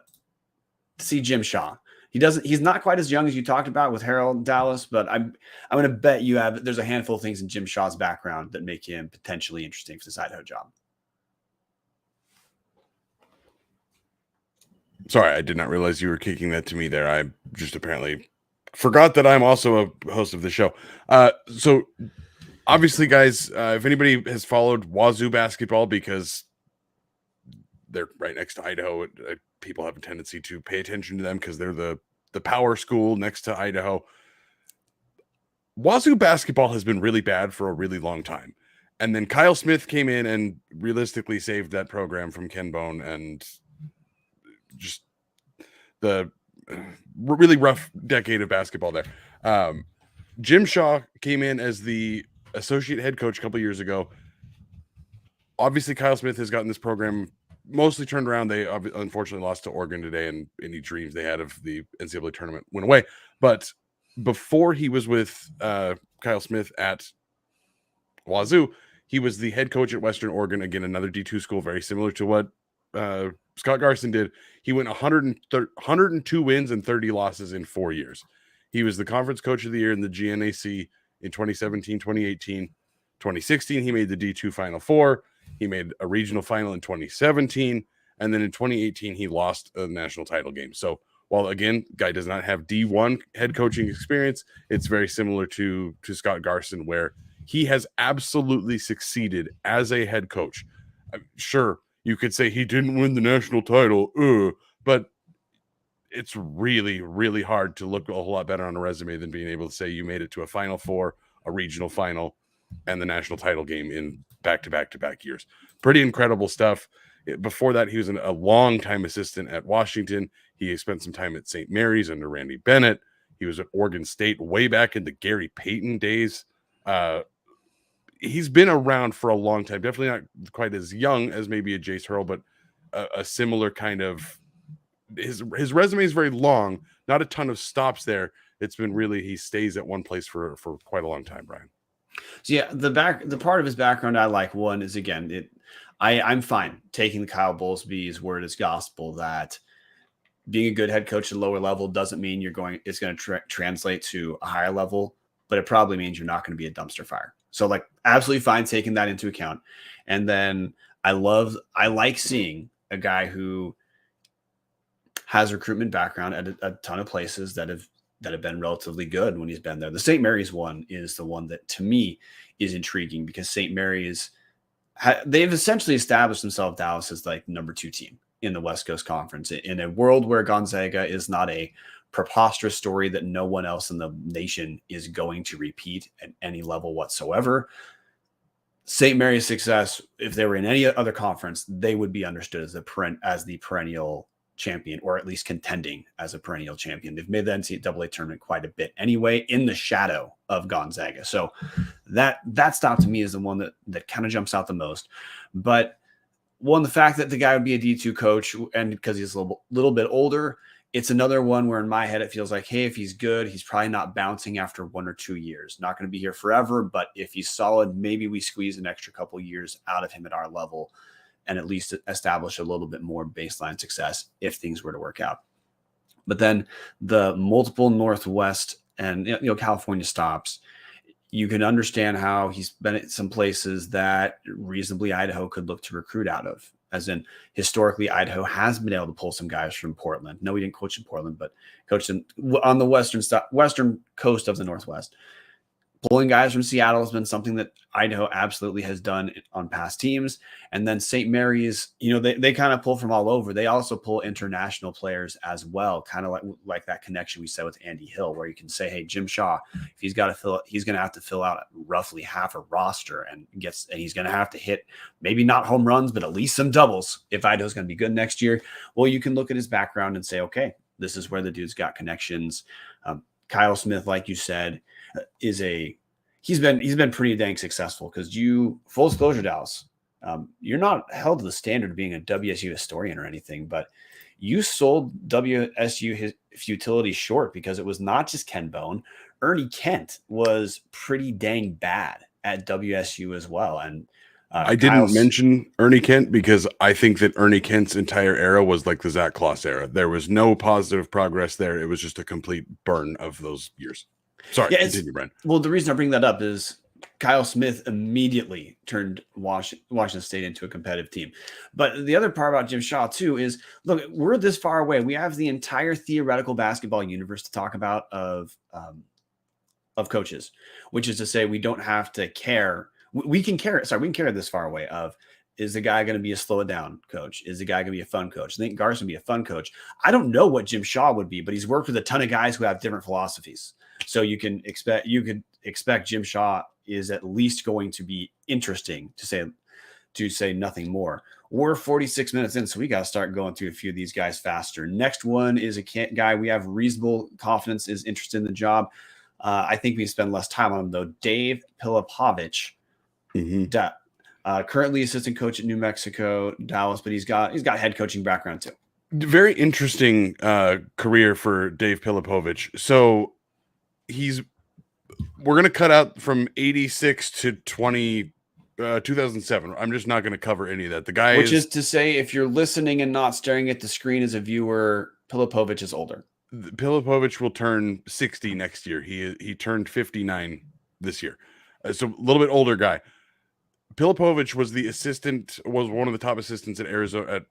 see Jim Shaw. He's not quite as young as you talked about with Harrell Dallas, but I'm going to bet there's a handful of things in Jim Shaw's background that make him potentially interesting for this Idaho job. Sorry, I did not realize you were kicking that to me there. I just apparently forgot that I'm also a host of the show. So obviously, guys, if anybody has followed Wazoo basketball, because they're right next to Idaho, people have a tendency to pay attention to them because they're the power school next to Idaho. Wazoo basketball has been really bad for a really long time. And then Kyle Smith came in and realistically saved that program from Ken Bone and just the really rough decade of basketball there. Jim Shaw came in as the associate head coach a couple years ago. Obviously, Kyle Smith has gotten this program mostly turned around. They unfortunately lost to Oregon today, and any dreams they had of the NCAA tournament went away. But before he was with Kyle Smith at Wazoo, he was the head coach at Western Oregon. Again, another D2 school, very similar to what Scott Garson did. He went 102 wins and 30 losses in 4 years. He was the conference coach of the year in the GNAC in 2017, 2018, 2016. He made the D2 Final Four. He made a regional final in 2017. And then in 2018, he lost a national title game. So while, again, guy does not have D1 head coaching experience, it's very similar to Scott Garson, where he has absolutely succeeded as a head coach. Sure, you could say he didn't win the national title, but it's really, really hard to look a whole lot better on a resume than being able to say you made it to a Final Four, a regional final, and the national title game in back-to-back years. Pretty incredible stuff. Before that, he was a long-time assistant at Washington. He spent some time at St. Mary's under Randy Bennett. He was at Oregon State way back in the Gary Payton days. he's been around for a long time. Definitely not quite as young as maybe a Jace Harrell, but a similar kind of. His resume is very long. Not a ton of stops there. It's been really he stays at one place for quite a long time, Brian. So yeah, the part of his background I like. One is, again, I'm fine taking the Kyle Bowlesby's word as gospel that being a good head coach at a lower level doesn't mean it's going to translate to a higher level, but it probably means you're not going to be a dumpster fire. So like absolutely fine taking that into account. And then I like seeing a guy who has recruitment background at a ton of places that have been relatively good when he's been there. The St. Mary's one is the one that to me is intriguing because St. Mary's they've essentially established themselves, Dallas, as like number 2 team in the West Coast Conference in a world where Gonzaga is not a preposterous story that no one else in the nation is going to repeat at any level whatsoever. St. Mary's success, if they were in any other conference, they would be understood as the perennial champion, or at least contending as a perennial champion. They've made the NCAA tournament quite a bit anyway, in the shadow of Gonzaga. So that stop to me is the one that kind of jumps out the most. But one, the fact that the guy would be a D2 coach, and because he's a little bit older, it's another one where in my head it feels like, hey, if he's good, he's probably not bouncing after 1 or 2 years. Not going to be here forever, but if he's solid, maybe we squeeze an extra couple years out of him at our level and at least establish a little bit more baseline success if things were to work out. But then the multiple Northwest and California stops, you can understand how he's been at some places that reasonably Idaho could look to recruit out of. As in, historically, Idaho has been able to pull some guys from Portland. No, he didn't coach in Portland, but coached on the western coast of the Northwest. Pulling guys from Seattle has been something that Idaho absolutely has done on past teams. And then St. Mary's, they kind of pull from all over. They also pull international players as well, kind of like that connection we said with Andy Hill, where you can say, hey, Jim Shaw, if he's going to have to fill out roughly half a roster and he's going to have to hit maybe not home runs, but at least some doubles if Idaho's going to be good next year. Well, you can look at his background and say, okay, this is where the dude's got connections. Kyle Smith, like you said, he's been pretty dang successful because full disclosure, Dallas, you're not held to the standard of being a WSU historian or anything, but you sold WSU his futility short because it was not just Ken Bone. Ernie Kent was pretty dang bad at WSU as well. And I didn't mention Ernie Kent because I think that Ernie Kent's entire era was like the Zach Kloss era. There was no positive progress there. It was just a complete burn of those years. Sorry, continue, Brian. Well, the reason I bring that up is Kyle Smith immediately turned Washington State into a competitive team. But the other part about Jim Shaw, too, is, look, we're this far away. We have the entire theoretical basketball universe to talk about of coaches, which is to say we don't have to care. We can care this far away of, is the guy going to be a slow it down coach? Is the guy going to be a fun coach? I think Gar's going to be a fun coach. I don't know what Jim Shaw would be, but he's worked with a ton of guys who have different philosophies. So you could expect Jim Shaw is at least going to be interesting, to say nothing more. We're 46 minutes in, so we got to start going through a few of these guys faster. Next one is a guy we have reasonable confidence is interested in the job. I think we spend less time on him, though. Dave Pilipovich, currently assistant coach at New Mexico, Dallas, but he's got head coaching background too. Very interesting career for Dave Pilipovich. So we're going to cut out from 86 to 2007. I'm just not going to cover any of that. The guy Which is to say, if you're listening and not staring at the screen as a viewer, Pilipovich is older. Pilipovich will turn 60 next year. He turned 59 this year. So a little bit older guy. Pilipovich was one of the top assistants at Arizona.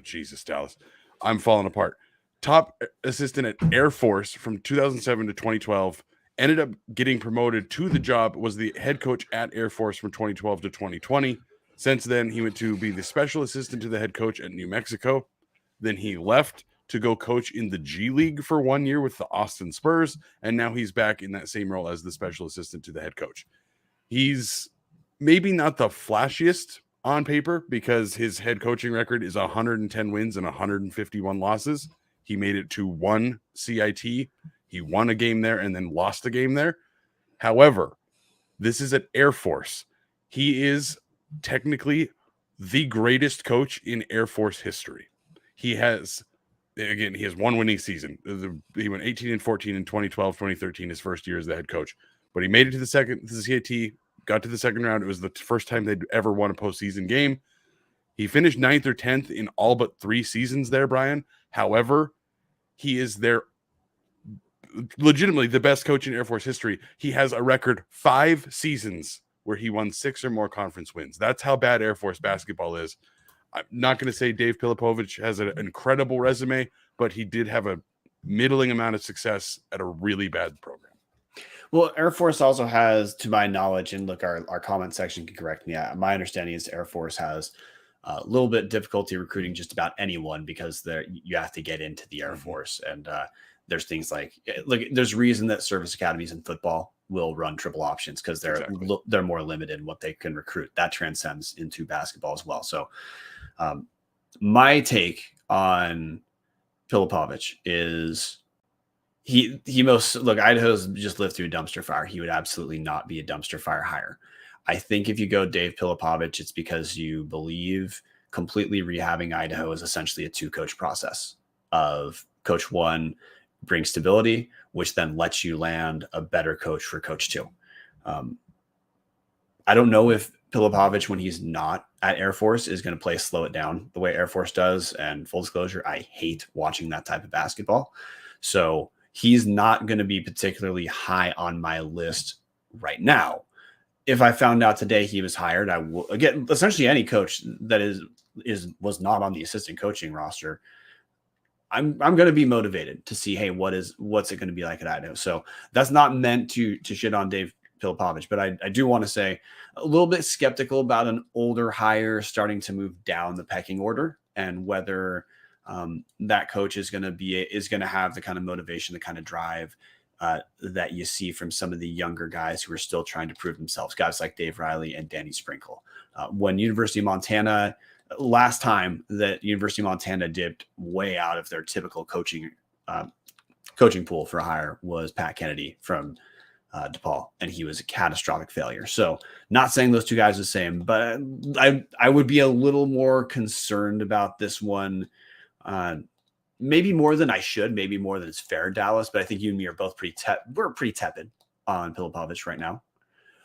Jesus, Dallas. I'm falling apart. Top assistant at Air Force from 2007 to 2012. Ended up getting promoted to the job, was the head coach at Air Force from 2012 to 2020. Since then, he went to be the special assistant to the head coach at New Mexico. Then he left to go coach in the G League for 1 year with the Austin Spurs. And now he's back in that same role as the special assistant to the head coach. He's maybe not the flashiest on paper because his head coaching record is 110 wins and 151 losses. He made it to one CIT. He won a game there and then lost a game there. However, This is at Air Force. He is technically the greatest coach in Air Force history. He has one winning season. He went 18-14 in 2012, 2013, his first year as the head coach. But he made it to the CAT, got to the second round. It was the first time they'd ever won a postseason game. He finished 9th or 10th in all but 3 seasons there, Brian. However, he is their legitimately the best coach in Air Force history. He has a record 5 seasons where he won 6 or more conference wins. That's how bad Air Force basketball is. I'm not going to say Dave Pilipovich has an incredible resume, but he did have a middling amount of success at a really bad program. Well, Air Force also has, to my knowledge, and look, our comment section can correct me. My understanding is Air Force has a little bit difficulty recruiting just about anyone because you have to get into the Air Force. And there's things like there's reason that service academies in football will run triple options because they're more limited in what they can recruit. That transcends into basketball as well. So my take on Pilipovich is Idaho's just lived through a dumpster fire. He would absolutely not be a dumpster fire hire. I think if you go Dave Pilipovich, it's because you believe completely rehabbing Idaho is essentially a 2-coach process of coach 1 brings stability, which then lets you land a better coach for coach 2. I don't know if Pilipovich, when he's not at Air Force, is going to slow it down the way Air Force does. And full disclosure, I hate watching that type of basketball. So he's not going to be particularly high on my list right now. If I found out today he was hired, I will again, essentially any coach that was not on the assistant coaching roster. I'm going to be motivated to see, hey, what's it going to be like at Idaho? So that's not meant to shit on Dave Pilipovich, but I do want to say a little bit skeptical about an older hire starting to move down the pecking order and whether that coach is going to have the kind of motivation, the kind of drive that you see from some of the younger guys who are still trying to prove themselves, guys like Dave Riley and Danny Sprinkle. When University of Montana, last time that University of Montana dipped way out of their typical coaching pool for a hire was Pat Kennedy from DePaul, and he was a catastrophic failure. So not saying those two guys are the same, but I would be a little more concerned about this one. Maybe more than I should, maybe more than it's fair, Dallas. But I think you and me are both we're pretty tepid on Pilipovich right now.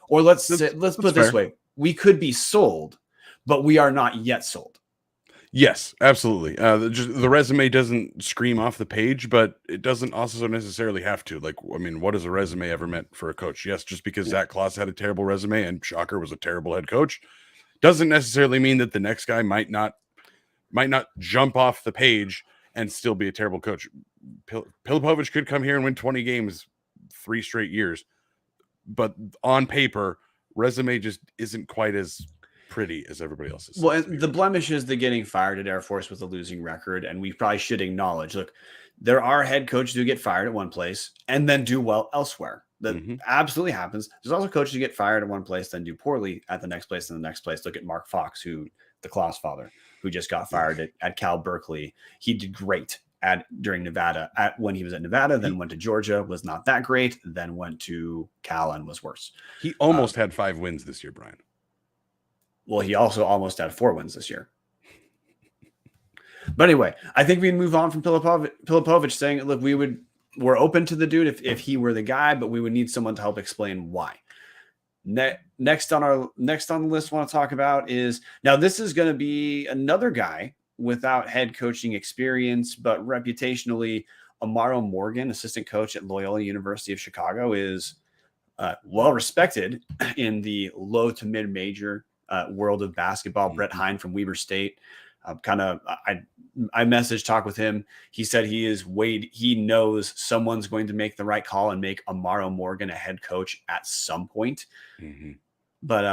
Or let's put it this way: we could be sold, but we are not yet sold. Yes, absolutely. The resume doesn't scream off the page, but it doesn't also necessarily have to. What has a resume ever meant for a coach? Yes, just because Zach Kloss had a terrible resume and Shocker was a terrible head coach, doesn't necessarily mean that the next guy might not jump off the page and still be a terrible coach. Pilipovich could come here and win 20 games 3 straight years, but on paper, resume just isn't quite as pretty as everybody else's. Well, and the blemish is the getting fired at Air Force with a losing record, and we probably should acknowledge, look, there are head coaches who get fired at one place and then do well elsewhere. That absolutely happens. There's also coaches who get fired at one place, then do poorly at the next place and the next place. Look at Mark Fox, the Kloss father, who just got fired at Cal Berkeley. He did great during Nevada when he was at Nevada, then went to Georgia, was not that great, then went to Cal and was worse. He almost had 5 wins this year, Brian. Well, he also almost had 4 wins this year. But anyway, I think we can move on from Pilipovich saying, look, we're open to the dude if he were the guy, but we would need someone to help explain why. Next on the list I want to talk about is, now this is going to be another guy without head coaching experience, but reputationally, Amaro Morgan, assistant coach at Loyola University of Chicago, is well respected in the low to mid major world of basketball. Brett Hine from Weber State, I talk with him. He said he knows someone's going to make the right call and make Amaro Morgan a head coach at some point. But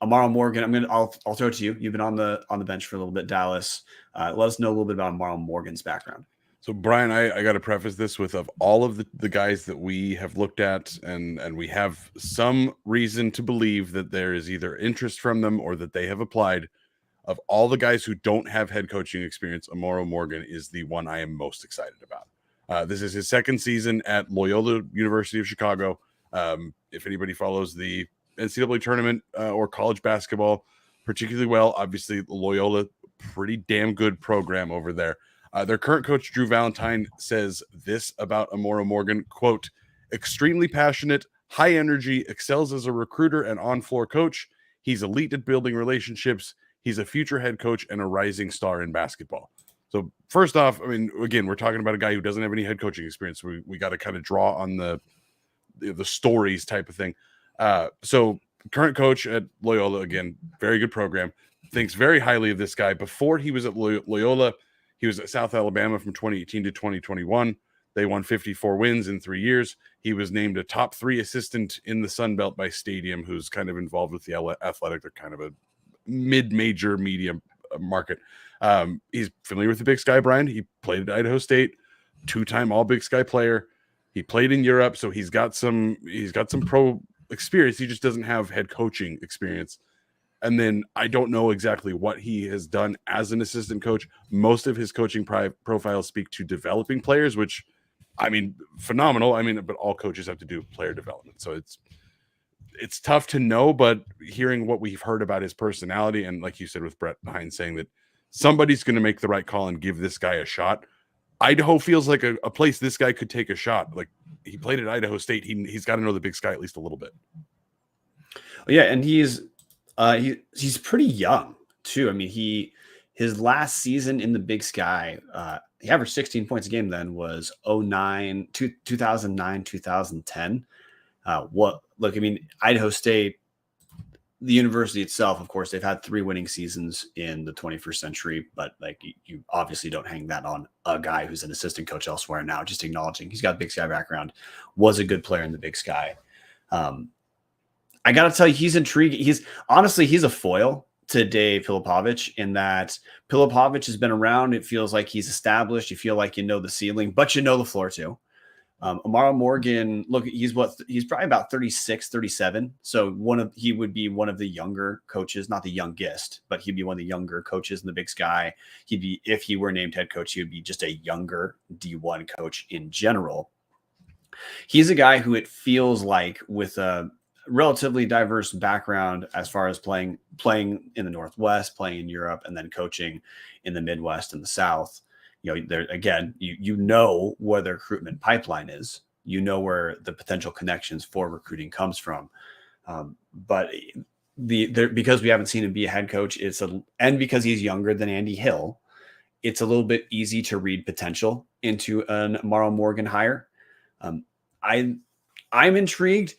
Amaro Morgan, I'll throw it to you. You've been on the bench for a little bit, Dallas. Let us know a little bit about Amaro Morgan's background. So, Brian, I got to preface this with, of all of the guys that we have looked at, and we have some reason to believe that there is either interest from them or that they have applied. Of all the guys who don't have head coaching experience, Amaro Morgan is the one I am most excited about. This is his 2nd season at Loyola University of Chicago. If anybody follows the NCAA tournament or college basketball particularly well. Obviously, Loyola, pretty damn good program over there. Their current coach, Drew Valentine, says this about Amaro Morgan, quote, extremely passionate, high energy, excels as a recruiter and on-floor coach. He's elite at building relationships. He's a future head coach and a rising star in basketball. So first off, I mean, again, we're talking about a guy who doesn't have any head coaching experience. We got to kind of draw on the stories type of thing. So current coach at Loyola, again, very good program, thinks very highly of this guy. Before he was at Loyola, he was at South Alabama from 2018 to 2021. They won 54 wins in 3 years. He was named a top 3 assistant in the Sun Belt by Stadium, who's kind of involved with the Athletic. They're kind of a mid-major media market. He's familiar with the Big Sky, Brian. He played at Idaho State, 2-time All Big Sky player. He played in Europe, so he's got some pro experience. He just doesn't have head coaching experience. And then I don't know exactly what he has done as an assistant coach. Most of his coaching profiles speak to developing players, which, I mean, phenomenal. I mean, but all coaches have to do player development. So it's tough to know, but hearing what we've heard about his personality, and like you said with Brett Hines saying that somebody's going to make the right call and give this guy a shot. Idaho feels like a place this guy could take a shot. Like, he played at Idaho State. He's got to know the Big Sky at least a little bit. Yeah, and he's pretty young too. I mean, his last season in the Big Sky, he averaged 16 points a game. Then was 2009, 2010. I mean, Idaho State, the university itself, of course, they've had 3 winning seasons in the 21st century, but like you obviously don't hang that on a guy who's an assistant coach elsewhere now. Just acknowledging he's got a Big Sky background, was a good player in the Big Sky. I got to tell you, he's intriguing. He's a foil to Dave Pilipovich in that Pilipovich has been around. It feels like he's established. You feel like you know the ceiling, but you know the floor too. Amaro Morgan, look, he's probably about 36, 37. So he would be one of the younger coaches, not the youngest, but he'd be one of the younger coaches in the Big Sky. If he were named head coach, he would be just a younger D1 coach in general. He's a guy who it feels like with a relatively diverse background as far as playing in the Northwest, playing in Europe, and then coaching in the Midwest and the South. You know, there again, you know where the recruitment pipeline is. You know where the potential connections for recruiting comes from. But because we haven't seen him be a head coach, and because he's younger than Andy Hill, it's a little bit easy to read potential into an Amaro Morgan hire. I'm intrigued.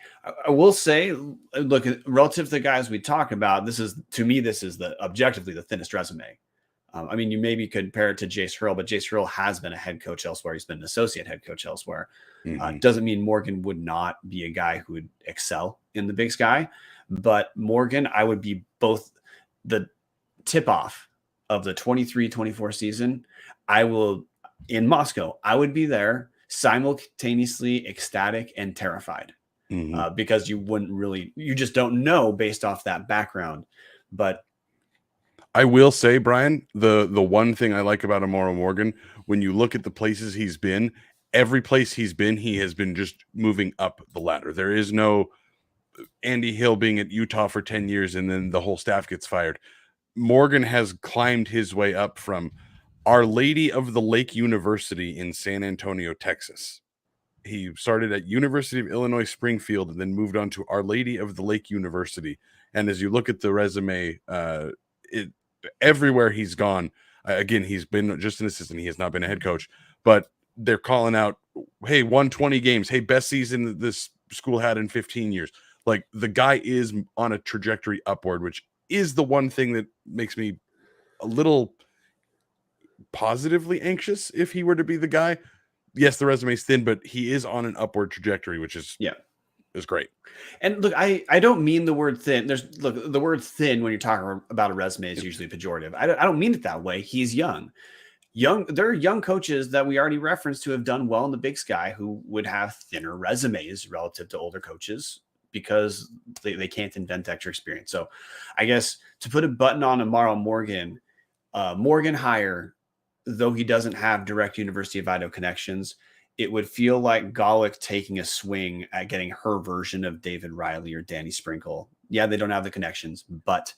I will say, look, relative to the guys we talk about, this is objectively the thinnest resume. I mean, you maybe compare it to Jace Harrell, but Jace Harrell has been a head coach elsewhere. He's been an associate head coach elsewhere. Mm-hmm. Doesn't mean Morgan would not be a guy who would excel in the Big Sky, but Morgan, I would be both the tip-off of the 23-24 season. In Moscow, I would be there simultaneously ecstatic and terrified because you just don't know based off that background. But I will say, Brian, the one thing I like about Amaro Morgan, when you look at the places he's been, every place he's been, he has been just moving up the ladder. There is no Andy Hill being at Utah for 10 years and then the whole staff gets fired. Morgan has climbed his way up from Our Lady of the Lake University in San Antonio, Texas. He started at University of Illinois Springfield and then moved on to Our Lady of the Lake University. And as you look at the resume, everywhere he's gone, again, he's been just an assistant. He has not been a head coach, but they're calling out, hey, won 20 games. Hey, best season that this school had in 15 years. Like, the guy is on a trajectory upward, which is the one thing that makes me a little positively anxious if he were to be the guy. Yes, the resume's thin, but he is on an upward trajectory, which is great. And look, I don't mean the word thin. The word thin when you're talking about a resume is usually pejorative. I don't mean it that way. He's young. There are young coaches that we already referenced who have done well in the Big Sky who would have thinner resumes relative to older coaches because they can't invent extra experience. So I guess to put a button on Amaro Morgan, Morgan hire, though he doesn't have direct University of Idaho connections, it would feel like Golick taking a swing at getting her version of David Riley or Danny Sprinkle. Yeah, they don't have the connections, but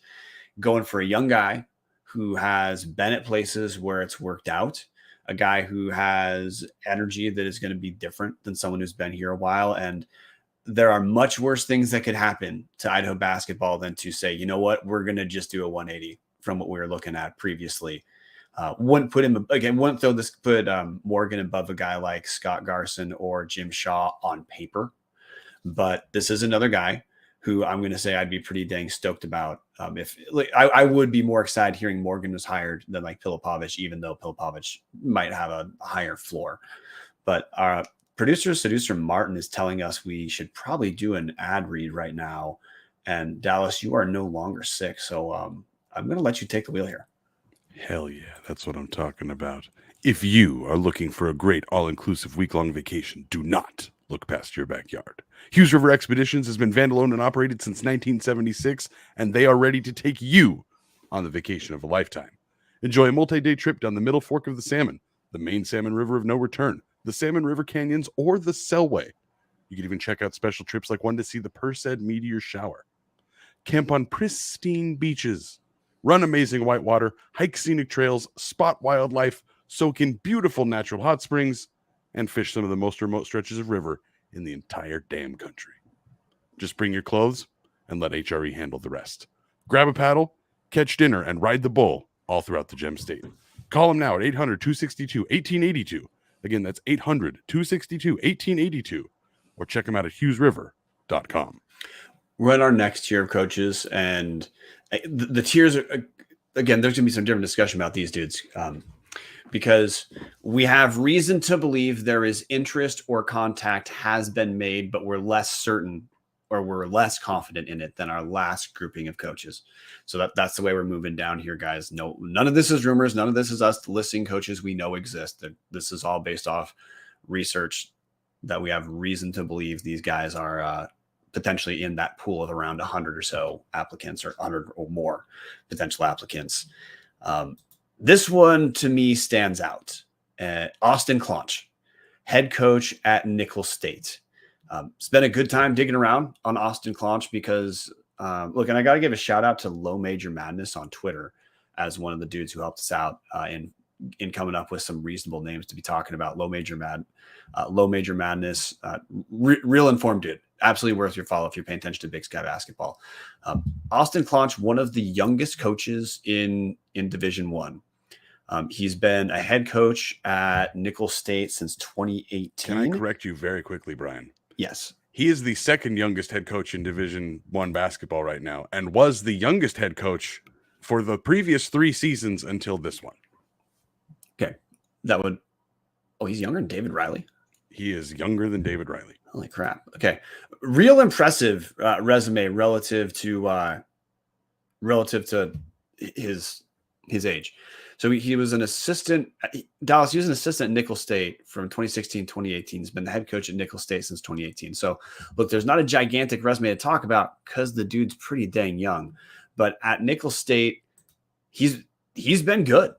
going for a young guy who has been at places where it's worked out, a guy who has energy that is going to be different than someone who's been here a while. And there are much worse things that could happen to Idaho basketball than to say, you know what, we're going to just do a 180 from what we were looking at previously. Wouldn't put him again, wouldn't throw this, put Morgan above a guy like Scott Garson or Jim Shaw on paper. But this is another guy who I'm going to say I'd be pretty dang stoked about. If like, I would be more excited hearing Morgan was hired than like Pilipovich, even though Pilipovich might have a higher floor. But our seducer Martin is telling us we should probably do an ad read right now. And Dallas, you are no longer sick. So I'm going to let you take the wheel here. Hell yeah, that's what I'm talking about. If you are looking for a great all-inclusive week-long vacation, do not look past your backyard. Hughes River Expeditions has been vandal-owned and operated since 1976, and they are ready to take you on the vacation of a lifetime. Enjoy a multi-day trip down the Middle Fork of the Salmon, the main Salmon River of no return, the Salmon River Canyons, or the Selway. You can even check out special trips like one to see the Perseid meteor shower. Camp on pristine beaches, run amazing whitewater, hike scenic trails, spot wildlife, soak in beautiful natural hot springs, and fish some of the most remote stretches of river in the entire damn country. Just bring your clothes and let HRE handle the rest. Grab a paddle, catch dinner, and ride the bull all throughout the Gem State. Call them now at 800-262-1882. Again, that's 800-262-1882. Or check them out at hughesriver.com. We're in our next tier of coaches, and the tiers are, again, there's going to be some different discussion about these dudes because we have reason to believe there is interest or contact has been made, but we're less certain or we're less confident in it than our last grouping of coaches. So that's the way we're moving down here, guys. No, none of this is rumors. None of this is us listing coaches we know exist. This is all based off research that we have reason to believe these guys are potentially in that pool of around 100 or so applicants, or 100 or more potential applicants. This one to me stands out. Austin Claunch, head coach at Nickel State. Spent a good time digging around on Austin Claunch because, look, and I got to give a shout out to Low Major Madness on Twitter as one of the dudes who helped us out in coming up with some reasonable names to be talking about. Low Major Madness, real informed dude. Absolutely worth your follow if you're paying attention to Big Sky basketball. Austin Claunch, one of the youngest coaches in Division One. He's been a head coach at Nickel State since 2018. Can I correct you very quickly, Brian? Yes. He is the second youngest head coach in Division One basketball right now, and was the youngest head coach for the previous 3 seasons until this one. Okay. He's younger than David Riley. He is younger than David Riley. Holy crap. Okay. Real impressive resume relative to his age. So he was an assistant. Dallas, he was an assistant at Nickel State from 2016, 2018. He's been the head coach at Nickel State since 2018. So look, there's not a gigantic resume to talk about because the dude's pretty dang young. But at Nickel State, he's been good.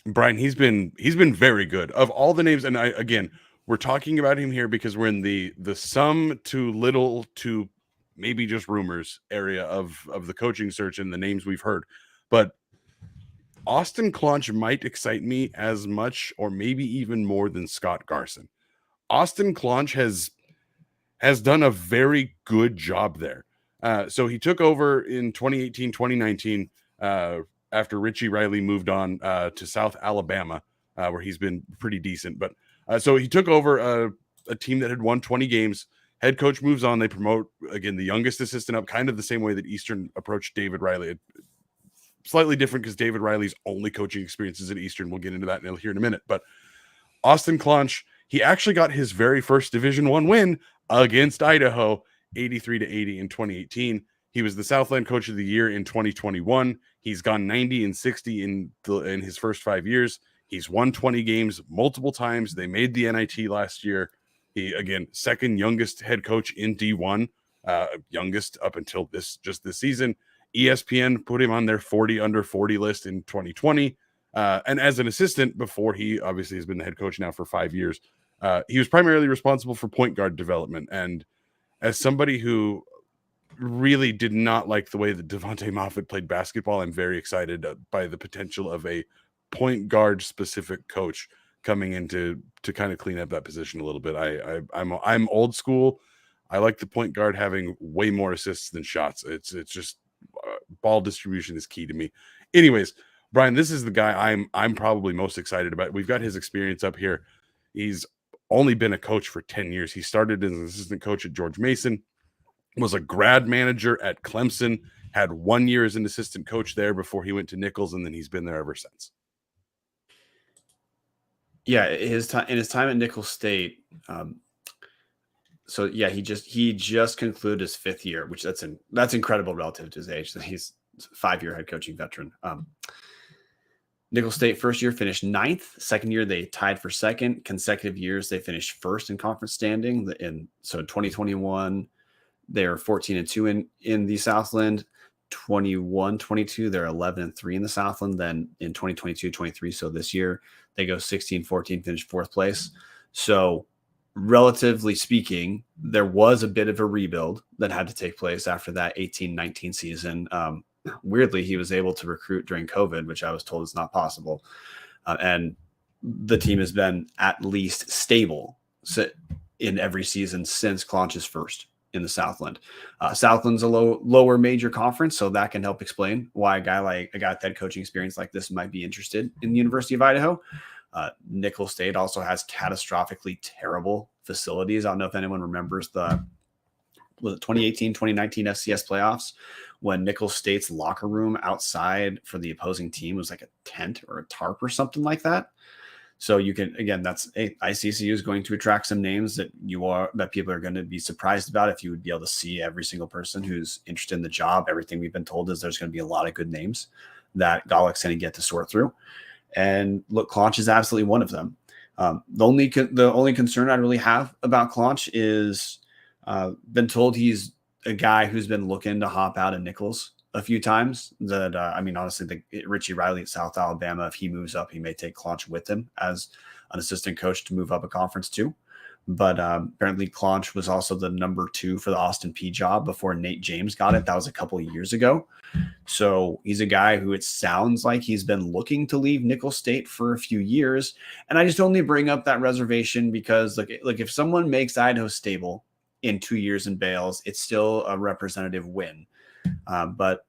Brian, he's been very good. Of all the names, and again, we're talking about him here because we're in the some to little to maybe just rumors area of the coaching search and the names we've heard. But Austin Claunch might excite me as much or maybe even more than Scott Garson. Austin Claunch has done a very good job there. So he took over in 2018, 2019, after Richie Riley moved on to South Alabama, where he's been pretty decent. But so he took over a team that had won 20 games. Head coach moves on. They promote, again, the youngest assistant up, kind of the same way that Eastern approached David Riley. Slightly different because David Riley's only coaching experiences at Eastern. We'll get into that here in a minute. But Austin Claunch, he actually got his very first Division I win against Idaho, 83-80 in 2018. He was the Southland Coach of the Year in 2021. He's gone 90-60 in his first 5 years. He's won 20 games multiple times. They made the NIT last year. He, again, second youngest head coach in D1, youngest up until this season. ESPN put him on their 40 under 40 list in 2020. And as an assistant, before he obviously has been the head coach now for 5 years, he was primarily responsible for point guard development. And as somebody who really did not like the way that Devontae Moffitt played basketball, I'm very excited by the potential of a point guard specific coach coming in to kind of clean up that position a little bit. I'm old school. I like the point guard having way more assists than shots. It's just ball distribution is key to me. Anyways, Brian, this is the guy I'm probably most excited about. We've got his experience up here. He's only been a coach for 10 years. He started as an assistant coach at George Mason, was a grad manager at Clemson, had 1 year as an assistant coach there before he went to Nichols, and then he's been there ever since. Yeah, in his time at Nicholls State. So yeah, he just concluded his 5th year, which that's incredible relative to his age. He's a 5-year head coaching veteran. Nicholls State first year finished 9th. Second year they tied for 2nd. Consecutive years they finished 1st in conference standing. So 2021 they're 14-2 in the Southland. 21-22 they're 11-3 in the Southland. Then in 2022-23, so this year they go 16-14, finish 4th place. So relatively speaking, there was a bit of a rebuild that had to take place after that 18-19 season. Weirdly, he was able to recruit during COVID, which I was told is not possible. And the team has been at least stable in every season since Claunch's first in the Southland. Southland's a lower major conference, so that can help explain why a guy with head coaching experience like this might be interested in the University of Idaho. Nicholls State also has catastrophically terrible facilities. I don't know if anyone remembers the 2018-2019 FCS playoffs when Nicholls State's locker room outside for the opposing team was like a tent or a tarp or something like that. So you can, again, ICCU is going to attract some names that people are going to be surprised about. If you would be able to see every single person who's interested in the job, everything we've been told is there's going to be a lot of good names that Golick's going to get to sort through. And look, Claunch is absolutely one of them. The only concern I really have about Claunch is been told he's a guy who's been looking to hop out of Nichols a few times. That honestly, Richie Riley at South Alabama, if he moves up, he may take Claunch with him as an assistant coach to move up a conference too. But apparently Claunch was also the number 2 for the Austin Peay job before Nate James got it. That was a couple of years ago. So he's a guy who it sounds like he's been looking to leave Nicholls State for a few years. And I just only bring up that reservation because like if someone makes Idaho stable in 2 years and bails, it's still a representative win. But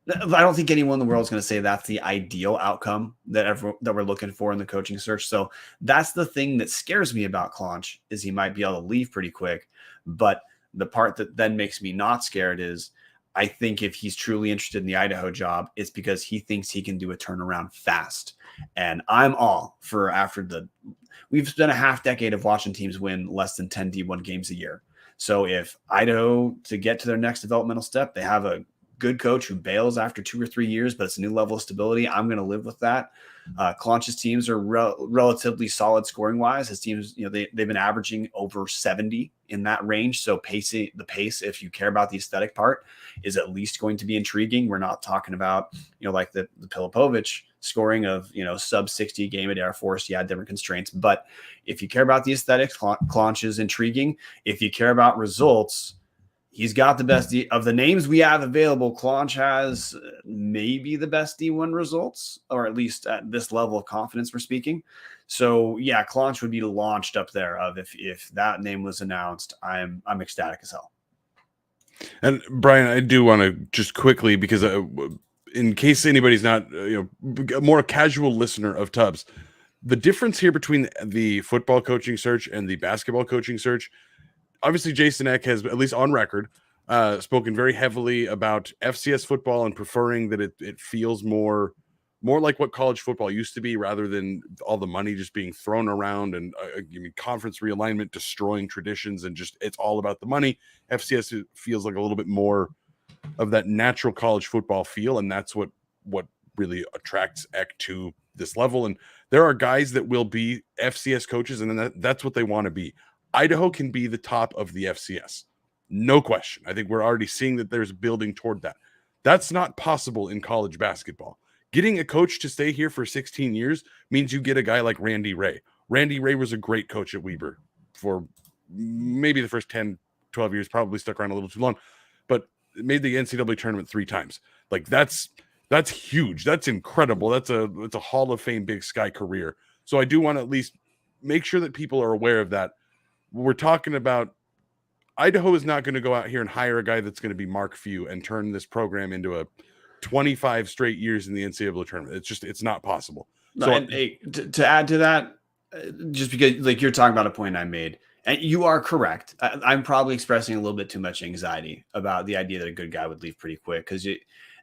I don't think anyone in the world is going to say that's the ideal outcome that we're looking for in the coaching search. So that's the thing that scares me about Claunch is he might be able to leave pretty quick. But the part that then makes me not scared is I think if he's truly interested in the Idaho job, it's because he thinks he can do a turnaround fast. And I'm all for we've spent a half decade of watching teams win less than 10 D1 games a year. So if Idaho, to get to their next developmental step, they have a good coach who bails after 2 or 3 years, but it's a new level of stability, I'm going to live with that. Claunch's teams are relatively solid scoring wise. His teams, they've been averaging over 70 in that range. So the pace, if you care about the aesthetic part, is at least going to be intriguing. We're not talking about, like the Pilipovich scoring of, sub 60 game at Air Force. Yeah, different constraints. But if you care about the aesthetics, Claunch is intriguing. If you care about results, he's got the best of the names we have available. Claunch has maybe the best D1 results, or at least at this level of confidence we're speaking. So yeah, Claunch would be launched up there of if that name was announced. I'm ecstatic as hell. And Brian, I do want to just quickly, because in case anybody's not a more casual listener of Tubbs, the difference here between the football coaching search and the basketball coaching search. Obviously, Jason Eck has, at least on record, spoken very heavily about FCS football and preferring that it feels more like what college football used to be, rather than all the money just being thrown around and conference realignment destroying traditions, and just it's all about the money. FCS feels like a little bit more of that natural college football feel, and that's what really attracts Eck to this level. And there are guys that will be FCS coaches, and that's what they want to be. Idaho can be the top of the FCS. No question. I think we're already seeing that there's building toward that. That's not possible in college basketball. Getting a coach to stay here for 16 years means you get a guy like Randy Ray. Randy Ray was a great coach at Weber for maybe the first 10, 12 years, probably stuck around a little too long, but made the NCAA tournament 3 times. Like that's huge. That's incredible. That's a Hall of Fame Big Sky career. So I do want to at least make sure that people are aware of that. We're talking about Idaho is not going to go out here and hire a guy that's going to be Mark Few and turn this program into a 25 straight years in the NCAA tournament. It's not possible. No, So and hey, to add to that, just because like you're talking about a point I made, and you are correct. I'm probably expressing a little bit too much anxiety about the idea that a good guy would leave pretty quick, because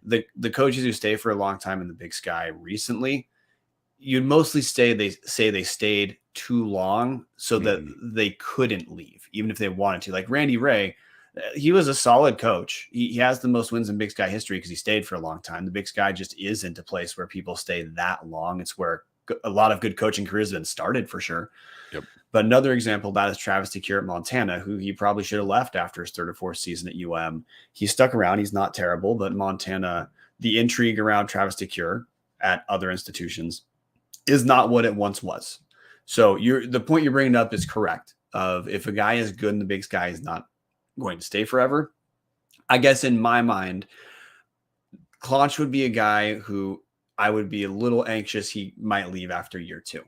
the coaches who stay for a long time in the Big Sky recently, you'd mostly they stayed too long so that they couldn't leave, even if they wanted to. Like Randy Ray, he was a solid coach. He has the most wins in Big Sky history because he stayed for a long time. The Big Sky just isn't a place where people stay that long. It's where a lot of good coaching careers have been started, for sure. Yep. But another example of that is Travis DeCure at Montana, who he probably should have left after his 3rd or 4th season at UM. He stuck around. He's not terrible, but Montana, the intrigue around Travis DeCure at other institutions is not what it once was. So the point you're bringing up is correct. Of if a guy is good in the Big Sky, he's not going to stay forever. I guess in my mind, Claunch would be a guy who I would be a little anxious he might leave after year 2.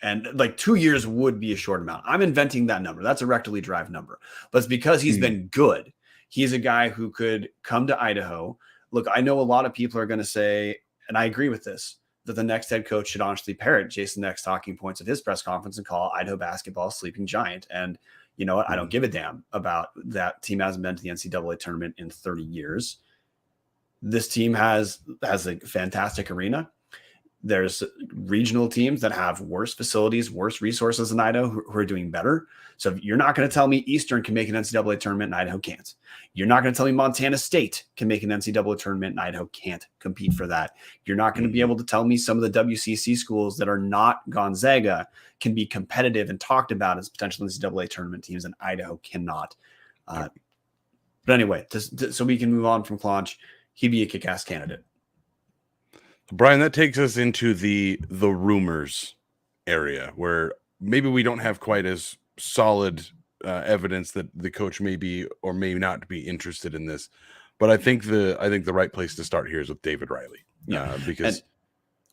And like 2 years would be a short amount. I'm inventing that number. That's a rectally derived number. But it's because he's been good. He's a guy who could come to Idaho. Look, I know a lot of people are going to say, and I agree with this, that the next head coach should honestly parrot Jason Eck's talking points at his press conference and call Idaho basketball a sleeping giant. And you know what? I don't give a damn about that team hasn't been to the NCAA tournament in 30 years. This team has a fantastic arena. There's regional teams that have worse facilities, worse resources than Idaho who are doing better. So you're not going to tell me Eastern can make an NCAA tournament and Idaho can't. You're not going to tell me Montana State can make an NCAA tournament and Idaho can't compete for that. You're not going to be able to tell me some of the WCC schools that are not Gonzaga can be competitive and talked about as potential NCAA tournament teams, and Idaho cannot. But anyway, so we can move on from Claunch. He'd be a kick-ass candidate. Brian, that takes us into the rumors area, where maybe we don't have quite as solid evidence that the coach may be or may not be interested in this. But I think the right place to start here is with David Riley. Yeah, because and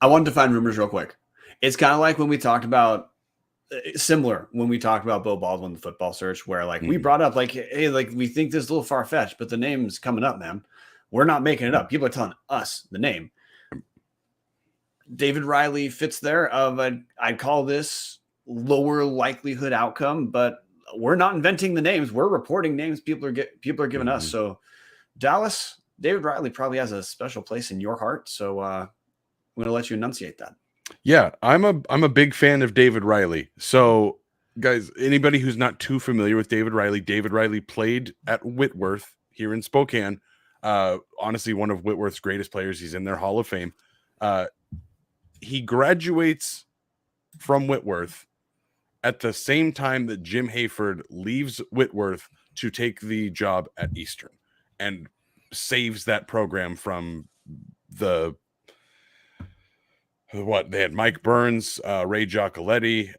I wanted to find rumors real quick. It's kind of like when we talked about similar when we talked about Bo Baldwin, the football search, where like we brought up like, hey, like we think this is a little far fetched, but the name's coming up, man. We're not making it up. People are telling us the name. David Riley fits there I'd call this lower likelihood outcome, but we're not inventing the names. We're reporting names people are giving us. So Dallas, David Riley probably has a special place in your heart. So I'm going to let you enunciate that. Yeah, I'm a big fan of David Riley. So guys, anybody who's not too familiar with David Riley played at Whitworth here in Spokane. Honestly, one of Whitworth's greatest players. He's in their Hall of Fame. He graduates from Whitworth at the same time that Jim Hayford leaves Whitworth to take the job at Eastern and saves that program from they had Mike Burns, Ray Giacoletti,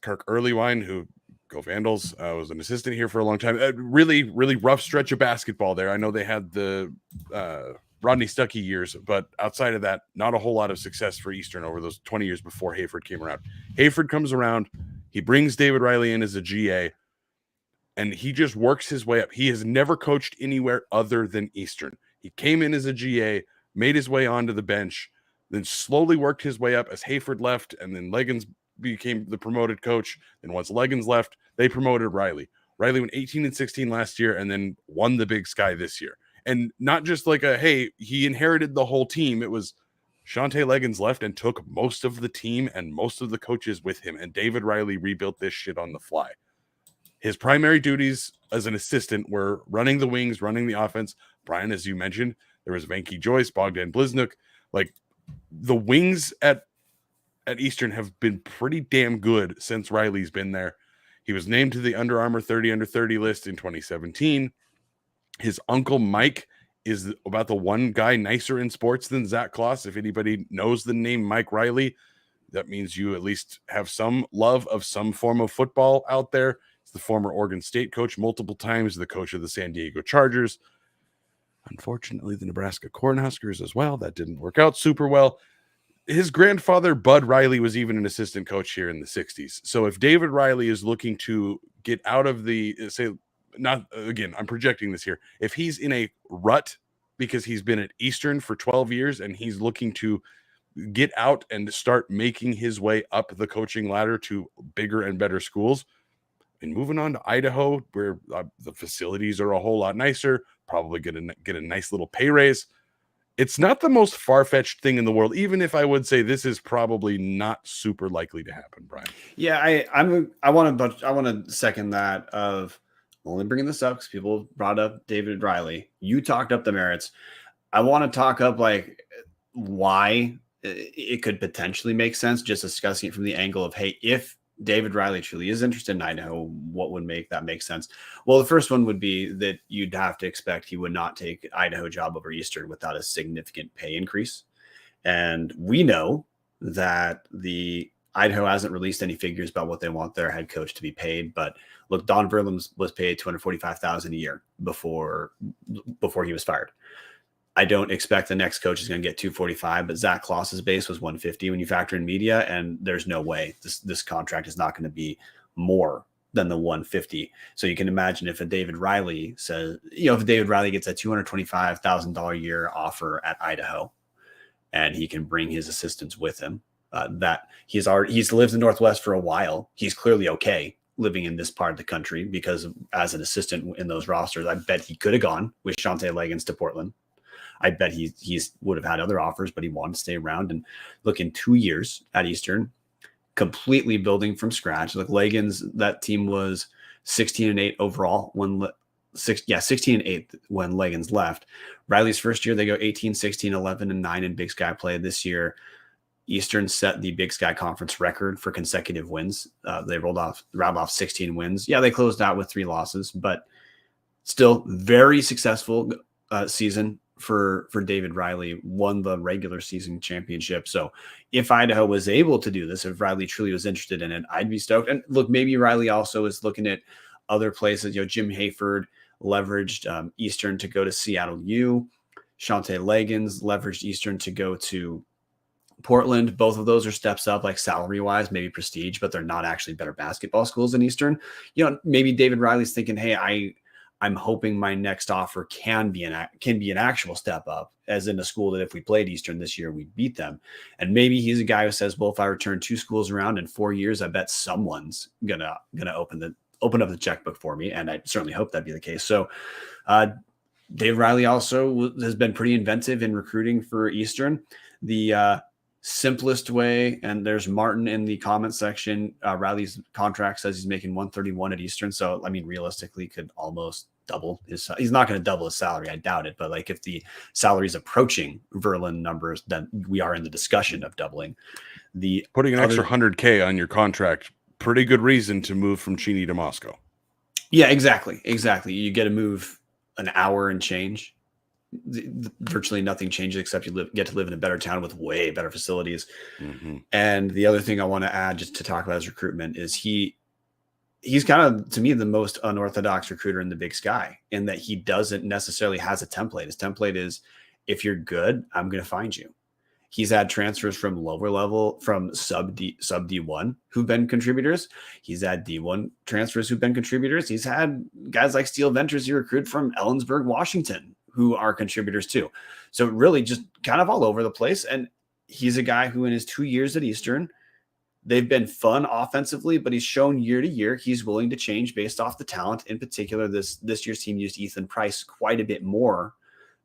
Kirk Earlywine, who go Vandals, was an assistant here for a long time. Really, really rough stretch of basketball there. I know they had the Rodney Stuckey years, but outside of that, not a whole lot of success for Eastern over those 20 years before Hayford came around. Hayford comes around, he brings David Riley in as a GA, and he just works his way up. He has never coached anywhere other than Eastern. He came in as a GA, made his way onto the bench, then slowly worked his way up as Hayford left, and then Leggins became the promoted coach. And once Leggins left, they promoted Riley. Riley went 18-16 last year and then won the Big Sky this year. And not just like hey, he inherited the whole team. It was Shante Leggins left and took most of the team and most of the coaches with him. And David Riley rebuilt this shit on the fly. His primary duties as an assistant were running the wings, running the offense. Brian, as you mentioned, there was Venky Joyce, Bogdan Bliznuk. Like the wings at Eastern have been pretty damn good since Riley's been there. He was named to the Under Armour 30 under 30 list in 2017. His uncle Mike is about the one guy nicer in sports than Zach Kloss. If anybody knows the name Mike Riley, that means you at least have some love of some form of football out there. He's the former Oregon State coach multiple times, the coach of the San Diego Chargers. Unfortunately, the Nebraska Cornhuskers as well. That didn't work out super well. His grandfather, Bud Riley, was even an assistant coach here in the 60s. So if David Riley is looking to get out of the, say, not again, I'm projecting this here. If he's in a rut because he's been at Eastern for 12 years and he's looking to get out and start making his way up the coaching ladder to bigger and better schools, and moving on to Idaho, where the facilities are a whole lot nicer, probably get a nice little pay raise. It's not the most far-fetched thing in the world, even if I would say this is probably not super likely to happen, Brian. Yeah, I want to second that. Of only bringing this up because people brought up David Riley. You talked up the merits. I want to talk up like why it could potentially make sense. Just discussing it from the angle of, hey, if David Riley truly is interested in Idaho, what would make that make sense? Well, the first one would be that you'd have to expect he would not take Idaho job over Eastern without a significant pay increase. And we know that the Idaho hasn't released any figures about what they want their head coach to be paid. But look, Don Verlin was paid $245,000 a year before he was fired. I don't expect the next coach is going to get 245, but Zach Kloss's base was 150 when you factor in media, and there's no way this contract is not going to be more than the 150. So you can imagine if a David Riley says, if David Riley gets a $225,000 a year offer at Idaho, and he can bring his assistants with him, that he's lived in the Northwest for a while. He's clearly okay living in this part of the country because as an assistant in those rosters, I bet he could have gone with Shante Leggins to Portland. I bet he would have had other offers, but he wanted to stay around. And look, in 2 years at Eastern, completely building from scratch. Look, Leggins, that team was 16-8 overall 16-8 when Leggins left. Riley's first year, they go 18-16, 11-9 in Big Sky play. This year, Eastern set the Big Sky Conference record for consecutive wins. They rattled off 16 wins. Yeah, they closed out with 3 losses, but still very successful season for David Riley. Won the regular season championship. So if Idaho was able to do this, if Riley truly was interested in it, I'd be stoked. And look, maybe Riley also is looking at other places. Jim Hayford leveraged Eastern to go to Seattle U. Shante Leggins leveraged Eastern to go to Portland. Both of those are steps up, like salary wise, maybe prestige, but they're not actually better basketball schools than Eastern. Maybe David Riley's thinking, hey, I'm hoping my next offer can be an actual step up, as in a school that if we played Eastern this year, we'd beat them. And maybe he's a guy who says, well, if I return 2 schools around in 4 years, I bet someone's gonna open up the checkbook for me. And I certainly hope that'd be the case. So Dave Riley also has been pretty inventive in recruiting for Eastern. The simplest way, and there's Martin in the comment section, Riley's contract says he's making $131 at Eastern. So, I mean, realistically could almost double he's not going to double his salary. I doubt it. But like if the salary is approaching Verlin numbers, then we are in the discussion of doubling. Putting an extra $100K on your contract, pretty good reason to move from Cheney to Moscow. Yeah, exactly. You get to move an hour and change. Virtually nothing changes except you get to live in a better town with way better facilities. Mm-hmm. And the other thing I want to add just to talk about his recruitment is he's kind of, to me, the most unorthodox recruiter in the Big Sky, in that he doesn't necessarily has a template. His template is, if you're good, I'm going to find you. He's had transfers from lower level, from sub D1 who've been contributors. He's had D1 transfers who've been contributors. He's had guys like Steel Ventures he recruited from Ellensburg, Washington, who are contributors too. So really just kind of all over the place. And he's a guy who in his 2 years at Eastern, they've been fun offensively, but he's shown year to year he's willing to change based off the talent. In particular, this year's team used Ethan Price quite a bit more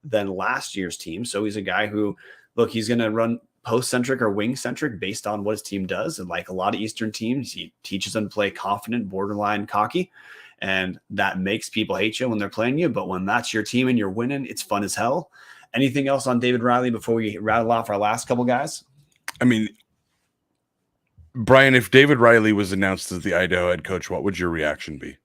than last year's team. So he's a guy who, look, he's going to run post-centric or wing-centric based on what his team does. And like a lot of Eastern teams, he teaches them to play confident, borderline cocky. And that makes people hate you when they're playing you. But when that's your team and you're winning, it's fun as hell. Anything else on David Riley before we rattle off our last couple guys? I mean, Brian, if David Riley was announced as the Idaho head coach, what would your reaction be?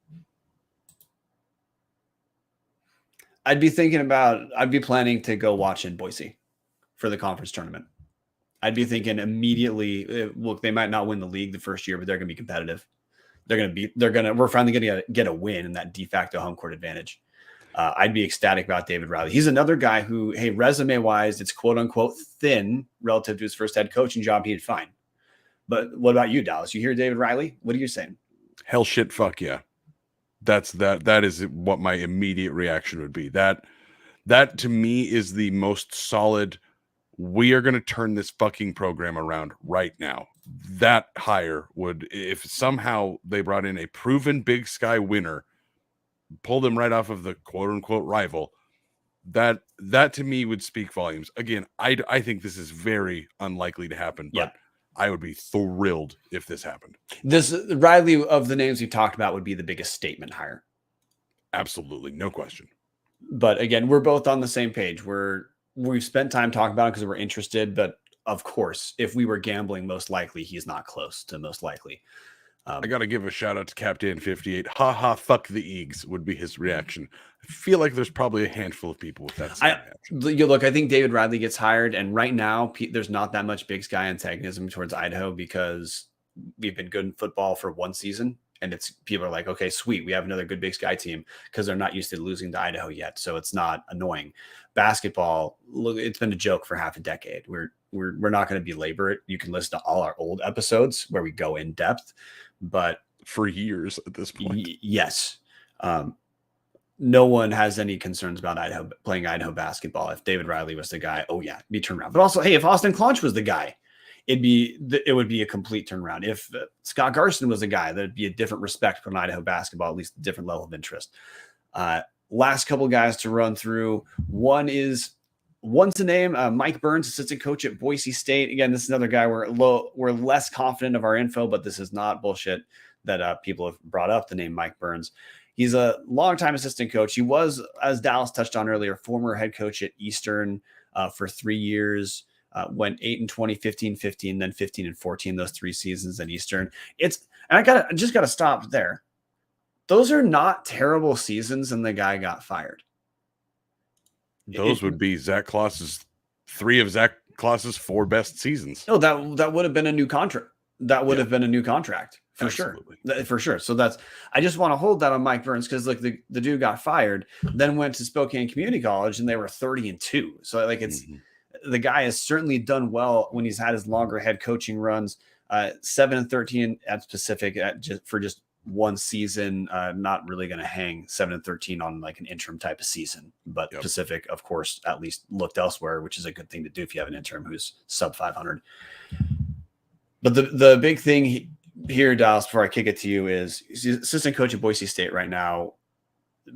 I'd be planning to go watch in Boise for the conference tournament. I'd be thinking immediately, look, they might not win the league the first year, but they're going to be competitive. We're finally going to get a win in that de facto home court advantage. I'd be ecstatic about David Riley. He's another guy who, hey, resume wise, it's quote unquote thin relative to his first head coaching job. He did fine. But what about you, Dallas? You hear David Riley? What are you saying? Hell shit, fuck yeah. That is what my immediate reaction would be. That to me is the most solid. We are going to turn this fucking program around right now. That hire would, if somehow they brought in a proven Big Sky winner, pulled him right off of the quote unquote rival, that to me would speak volumes. Again, I think this is very unlikely to happen, but I would be thrilled if this happened. This Riley, of the names we've talked about, would be the biggest statement hire. Absolutely, no question. But again, we're both on the same page. We've spent time talking about it because we're interested. But of course, if we were gambling, most likely he's not close to most likely. I got to give a shout out to Captain 58. Ha ha, fuck the Eags would be his reaction. I feel like there's probably a handful of people with that same reaction. Look, I think David Riley gets hired, and right now there's not that much Big Sky antagonism towards Idaho because we've been good in football for one season, and it's people are like, okay, sweet, we have another good Big Sky team because they're not used to losing to Idaho yet, so it's not annoying. Basketball, look, it's been a joke for half a decade. We're not going to belabor it. You can listen to all our old episodes where we go in depth. But for years at this point, yes, no one has any concerns about Idaho playing Idaho basketball. If David Riley was the guy, oh yeah, be turned around. But also, hey, if Austin Clonch was the guy, it would be a complete turnaround. If Scott Garson was the guy, there'd be a different respect for Idaho basketball, at least a different level of interest. Last couple guys to run through. One's a name, Mike Burns, assistant coach at Boise State. Again, this is another guy we're less confident of our info, but this is not bullshit that people have brought up the name Mike Burns. He's a longtime assistant coach. He was, as Dallas touched on earlier, former head coach at Eastern for 3 years. Went 8-20, 15-15, then 15-14 those 3 seasons at Eastern. I just gotta stop there. Those are not terrible seasons, and the guy got fired. Those would be Zach Kloss's 3 of Zach Kloss's 4 best seasons. No, that would have been a new contract. That would have been a new contract for Absolutely. sure. For sure. So I just want to hold that on Mike Burns because like the dude got fired, then went to Spokane Community College and they were 30-2. So like the guy has certainly done well when he's had his longer head coaching runs. 7-13 at Pacific for just one season, not really going to hang 7-13 on like an interim type of season, but Pacific, of course, at least looked elsewhere, which is a good thing to do if you have an interim who's sub 500. But the big thing here, Dallas, before I kick it to you, is he's assistant coach at Boise State right now.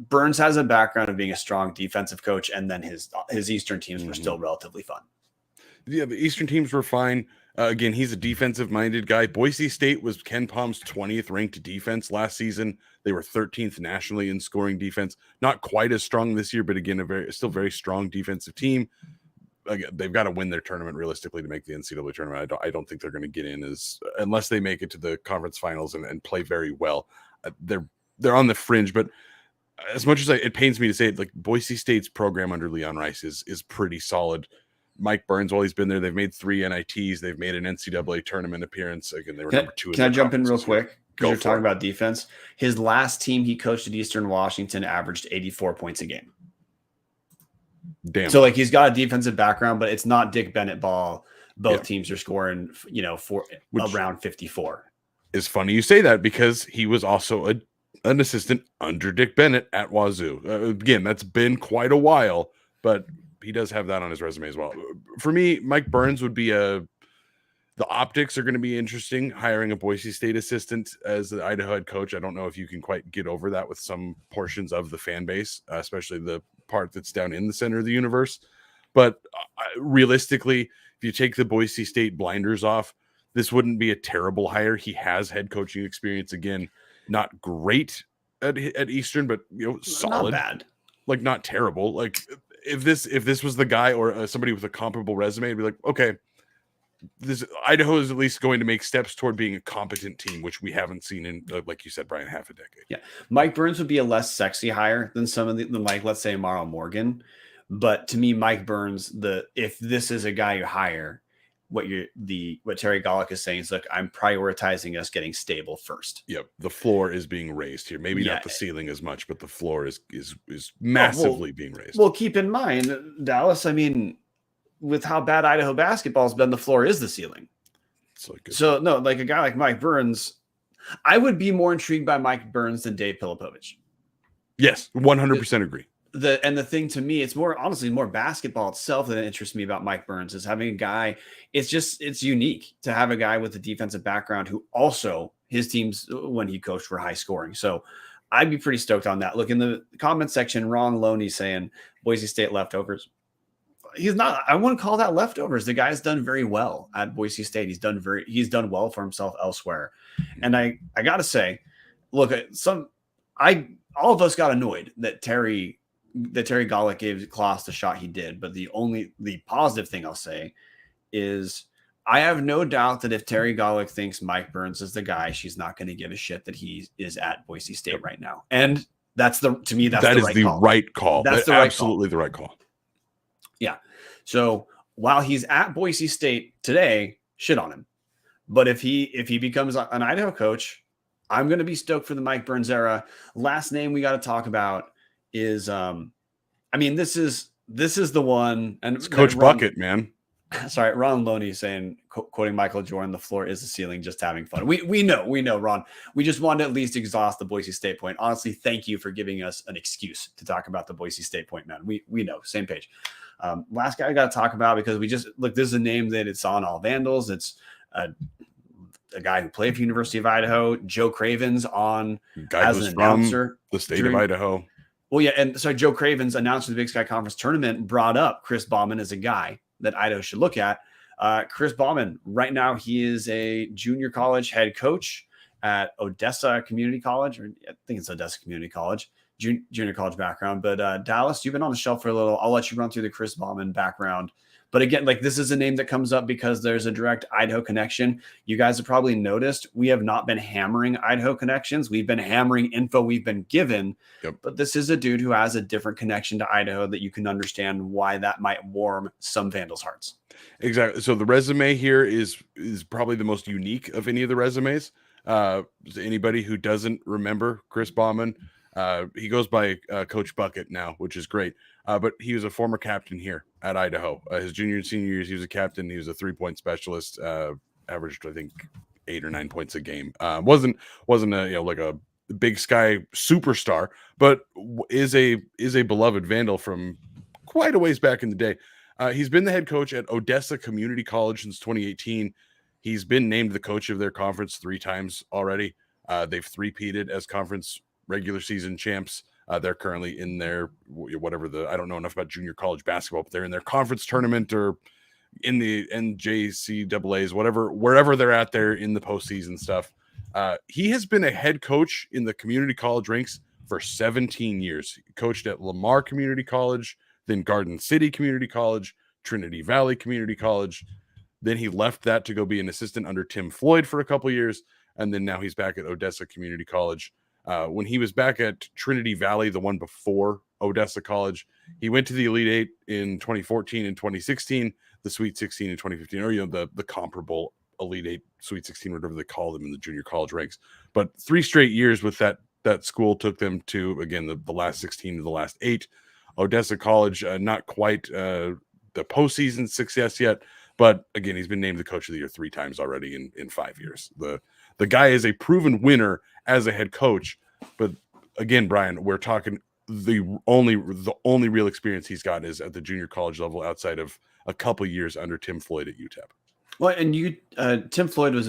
Burns has a background of being a strong defensive coach, and then his Eastern teams were still relatively fun. Yeah, the Eastern teams were fine. Again, he's a defensive-minded guy. Boise State was Ken Palm's 20th ranked defense last season. They were 13th nationally in scoring defense. Not quite as strong this year, but again, still very strong defensive team. Again, they've got to win their tournament realistically to make the NCAA tournament. I don't think they're going to get in unless they make it to the conference finals and play very well. They're on the fringe, but as much as it pains me to say it, like Boise State's program under Leon Rice is pretty solid. Mike Burns, while he's been there, they've made 3 NITs. They've made an NCAA tournament appearance. Again, they were number 2. Can I jump in real quick? Because you're talking about defense. His last team he coached at Eastern Washington averaged 84 points a game. Damn. So like he's got a defensive background, but it's not Dick Bennett ball. Both teams are scoring, around 54. It's funny you say that because he was also an assistant under Dick Bennett at Wazoo. Again, that's been quite a while, but he does have that on his resume as well. For me, Mike Burns would be the optics are going to be interesting. Hiring a Boise State assistant as the Idaho head coach. I don't know if you can quite get over that with some portions of the fan base, especially the part that's down in the center of the universe. But realistically, if you take the Boise State blinders off, this wouldn't be a terrible hire. He has head coaching experience. Again, not great at Eastern, but solid. Not bad. Like not terrible. Like if this was the guy or somebody with a comparable resume, I'd be like, okay, this Idaho is at least going to make steps toward being a competent team, which we haven't seen in, like you said, Brian, half a decade. Yeah, Mike Burns would be a less sexy hire than some of the like, let's say Amaro Morgan, but to me, Mike Burns, if this is a guy you hire, what Terry Golick is saying is, look, I'm prioritizing us getting stable first. Yep, the floor is being raised here. Maybe not the ceiling as much, but the floor is massively being raised. Well, keep in mind, Dallas. I mean, with how bad Idaho basketball's been, the floor is the ceiling. So no, like a guy like Mike Burns, I would be more intrigued by Mike Burns than Dave Pilipovich. Yes, 100% agree. The thing to me, it's honestly more basketball itself that interests me about Mike Burns is having a guy. It's unique to have a guy with a defensive background who also his teams when he coached were high scoring. So I'd be pretty stoked on that. Look in the comment section, Ron Loney saying Boise State leftovers. He's not. I wouldn't call that leftovers. The guy's done very well at Boise State. He's done well for himself elsewhere. And I gotta say, look, all of us got annoyed that Terry Golick gave Klaus the shot he did. But the positive thing I'll say is I have no doubt that if Terry Golick thinks Mike Burns is the guy, she's not going to give a shit that he is at Boise State right now. And that's the right call. That's absolutely the right call. Yeah. So while he's at Boise State today, shit on him. But if he becomes an Idaho coach, I'm going to be stoked for the Mike Burns era. Last name we got to talk about is, this is the one. And it's Coach Bucket, man. Sorry, Ron Loney saying, quoting Michael Jordan, the floor is the ceiling, just having fun. We know, Ron. We just wanted to at least exhaust the Boise State point. Honestly, thank you for giving us an excuse to talk about the Boise State point, man. We know, same page. Last guy I got to talk about because this is a name that it's on all Vandals. It's a guy who played for University of Idaho, Joe Cravens as an announcer. The state of Idaho. Well, yeah, and so Joe Cravens, announcer of the Big Sky Conference tournament, brought up Chris Bauman as a guy that Idaho should look at. Chris Bauman, right now, he is a junior college head coach at Odessa Community College, or I think it's Odessa Community College, junior college background. But Dallas, you've been on the shelf for a little. I'll let you run through the Chris Bauman background. But again, this is a name that comes up because there's a direct Idaho connection. You guys have probably noticed we have not been hammering Idaho connections. We've been hammering info we've been given. Yep. But this is a dude who has a different connection to Idaho that you can understand why that might warm some Vandals' hearts. Exactly. So the resume here is probably the most unique of any of the resumes. Anybody who doesn't remember Chris Bauman, he goes by Coach Bucket now, which is great. But he was a former captain here at Idaho. His junior and senior years, he was a captain. He was a 3-point specialist. Averaged, I think, 8 or 9 points a game. Wasn't a Big Sky superstar, but is a beloved Vandal from quite a ways back in the day. He's been the head coach at Odessa Community College since 2018. He's been named the coach of their conference 3 times already. They've three-peated as conference regular season champs. They're currently in their I don't know enough about junior college basketball, but they're in their conference tournament or in the NJCAAs, wherever they're at there in the postseason stuff. He has been a head coach in the community college ranks for 17 years. He coached at Lamar Community College, then Garden City Community College, Trinity Valley Community College. Then he left that to go be an assistant under Tim Floyd for a couple of years. And then now he's back at Odessa Community College. When he was back at Trinity Valley, the one before Odessa College, he went to the Elite Eight in 2014 and 2016, the Sweet 16 in 2015, or the comparable Elite Eight, Sweet 16, whatever they call them in the junior college ranks. But 3 straight years with that school took them to, again, the last 16 to the last 8. Odessa College, not quite the postseason success yet, but again, he's been named the coach of the year 3 times already in 5 years. The guy is a proven winner as a head coach, but again, Brian, we're talking the only real experience he's got is at the junior college level outside of a couple years under Tim Floyd at UTEP. Well, and Tim Floyd was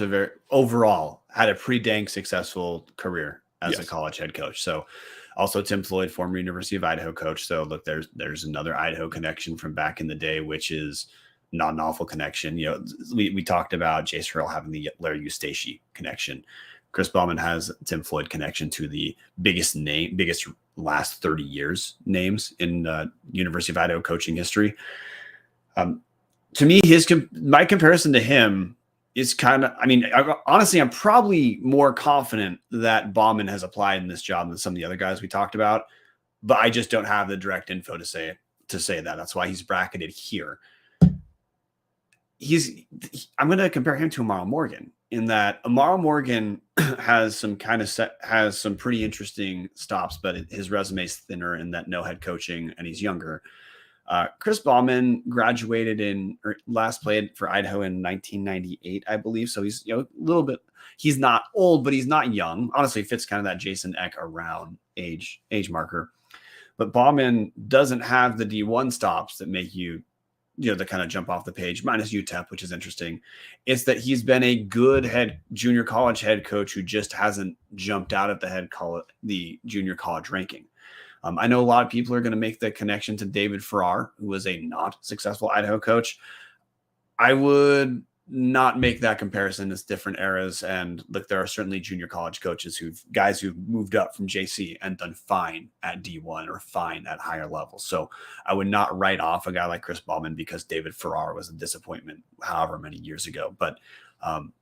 overall had a pretty dang successful career as a college head coach. So also Tim Floyd, former University of Idaho coach. So look, there's another Idaho connection from back in the day, which is not an awful connection. We talked about Jace Harrell having the Larry Eustace connection. Chris Bauman has Tim Floyd connection to the biggest last 30 years names in University of Idaho coaching history. To me, my comparison to him is kind of, honestly, I'm probably more confident that Bauman has applied in this job than some of the other guys we talked about, but I just don't have the direct info to say that. That's why he's bracketed here. I'm going to compare him to Amaro Morgan in that Amaro Morgan has some pretty interesting stops, but his resume is thinner in that no head coaching and he's younger. Chris Bauman graduated last played for Idaho in 1998, I believe. So he's a little bit. He's not old, but he's not young. Honestly, fits kind of that Jason Eck around age marker. But Bauman doesn't have the D1 stops that make you that kind of jump off the page, minus UTEP, which is interesting. It's that he's been a good junior college head coach who just hasn't jumped out at the junior college ranking. I know a lot of people are going to make the connection to David Farrar, who was a not successful Idaho coach. I would not make that comparison. It's different eras. And look, there are certainly junior college coaches guys who've moved up from JC and done fine at D1 or fine at higher levels. So I would not write off a guy like Chris Bauman because David Farrar was a disappointment however many years ago. But I'm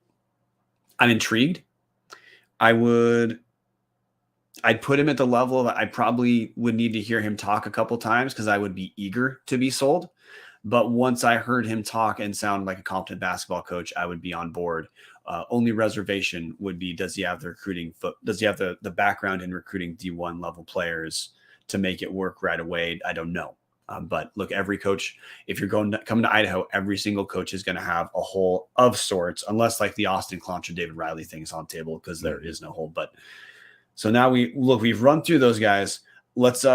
intrigued. I'd put him at the level that I probably would need to hear him talk a couple times because I would be eager to be sold. But once I heard him talk and sound like a competent basketball coach, I would be on board. Only reservation would be, does he have the recruiting does he have the background in recruiting D1 level players to make it work right away? I don't know. But look, every coach, if you're coming to Idaho, every single coach is going to have a hole of sorts, unless like the Austin Cloncher, David Riley thing is on the table because there is no hole. But so now we've run through those guys. Let's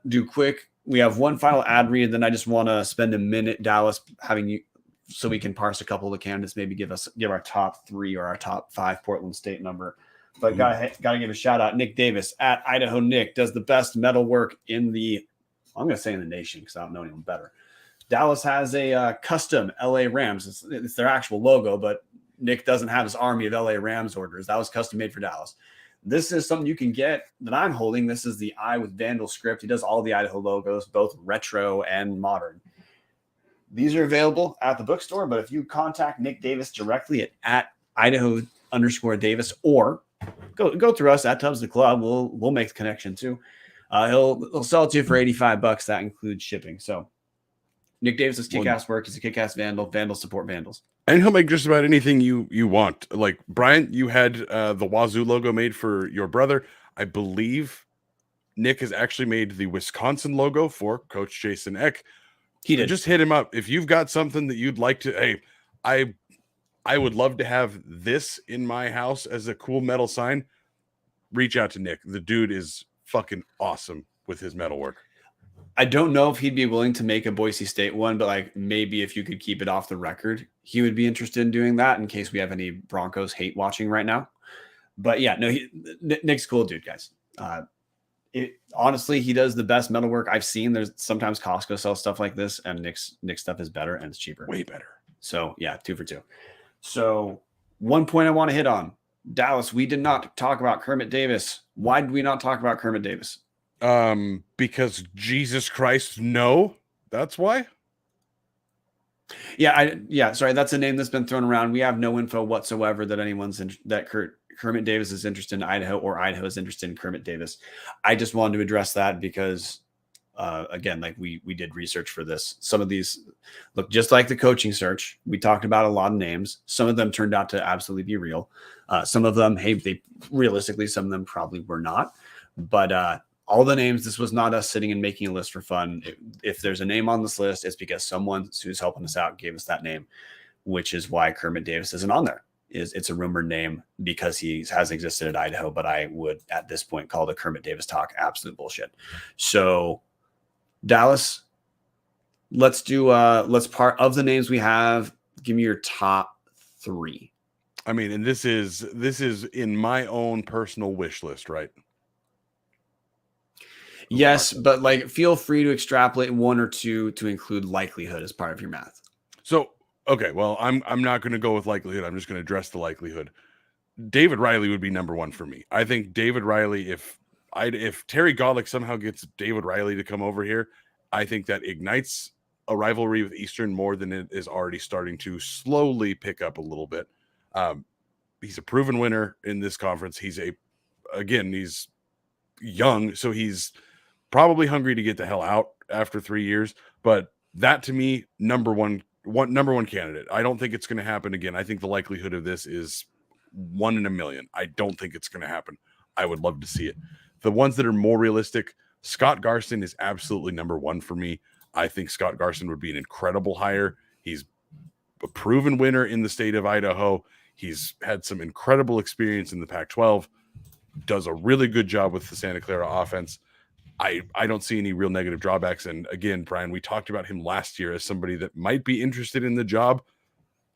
do quick. We have one final ad read, and then I just want to spend a minute, Dallas, having you so we can parse a couple of the candidates, maybe give our top 3 or our top 5 Portland State number. But got to give a shout out. Nick Davis at Idaho Nick does the best metal work in the nation because I don't know anyone better. Dallas has a custom LA Rams. It's their actual logo, but Nick doesn't have his army of LA Rams orders. That was custom made for Dallas. This is something you can get that I'm holding. This is the Eye with Vandal script. He does all the Idaho logos, both retro and modern. These are available at the bookstore, but if you contact Nick Davis directly at Idaho_Davis or go through us at Tubbs the Club, we'll make the connection too. He'll sell it to you for $85. That includes shipping. So Nick Davis is kick-ass work. He's a kick-ass Vandal. Vandals support Vandals. And he'll make just about anything you want. Like, Brian, you had the Wazoo logo made for your brother. I believe Nick has actually made the Wisconsin logo for Coach Jason Eck. He did. Just hit him up. If you've got something that you'd like to, hey, I would love to have this in my house as a cool metal sign. Reach out to Nick. The dude is fucking awesome with his metalwork. I don't know if he'd be willing to make a Boise State one, but like maybe if you could keep it off the record, he would be interested in doing that in case we have any Broncos hate watching right now. But yeah, no, Nick's a cool dude, guys. Honestly, he does the best metalwork I've seen. There's sometimes Costco sells stuff like this, and Nick's stuff is better and it's cheaper. Way better. So yeah, 2 for 2. So one point I want to hit on. Dallas, we did not talk about Kermit Davis. Why did we not talk about Kermit Davis? Because Jesus Christ, no. That's why. Yeah, sorry, that's a name that's been thrown around. We have no info whatsoever that Kermit Davis is interested in Idaho or Idaho is interested in Kermit Davis. I just wanted to address that because again, like we did research for this. Some of these look just like the coaching search. We talked about a lot of names. Some of them turned out to absolutely be real. Some of them, realistically, some of them probably were not. But all the names, this was not us sitting and making a list for fun. If there's a name on this list, it's because someone who's helping us out gave us that name, which is why Kermit Davis isn't on there. It's a rumored name because he has existed at Idaho, but I would at this point call the Kermit Davis talk absolute bullshit. So Dallas, let's part of the names we have. Give me your top 3. I mean, and this is in my own personal wish list, right? Yes, but like feel free to extrapolate 1 or 2 to include likelihood as part of your math. So, okay, well, I'm not going to go with likelihood. I'm just going to address the likelihood. David Riley would be number 1 for me. I think David Riley, if Terry Golick somehow gets David Riley to come over here, I think that ignites a rivalry with Eastern more than it is already starting to slowly pick up a little bit. He's a proven winner in this conference. He's young, so he's probably hungry to get the hell out after 3 years. But that to me, number one candidate. I don't think it's going to happen again. I think the likelihood of this is 1 in a million. I don't think it's going to happen. I would love to see it. The ones that are more realistic, Scott Garson is absolutely number one for me. I think Scott Garson would be an incredible hire. He's a proven winner in the state of Idaho. He's had some incredible experience in the Pac-12, does a really good job with the Santa Clara offense. I don't see any real negative drawbacks. And again, Brian, we talked about him last year as somebody that might be interested in the job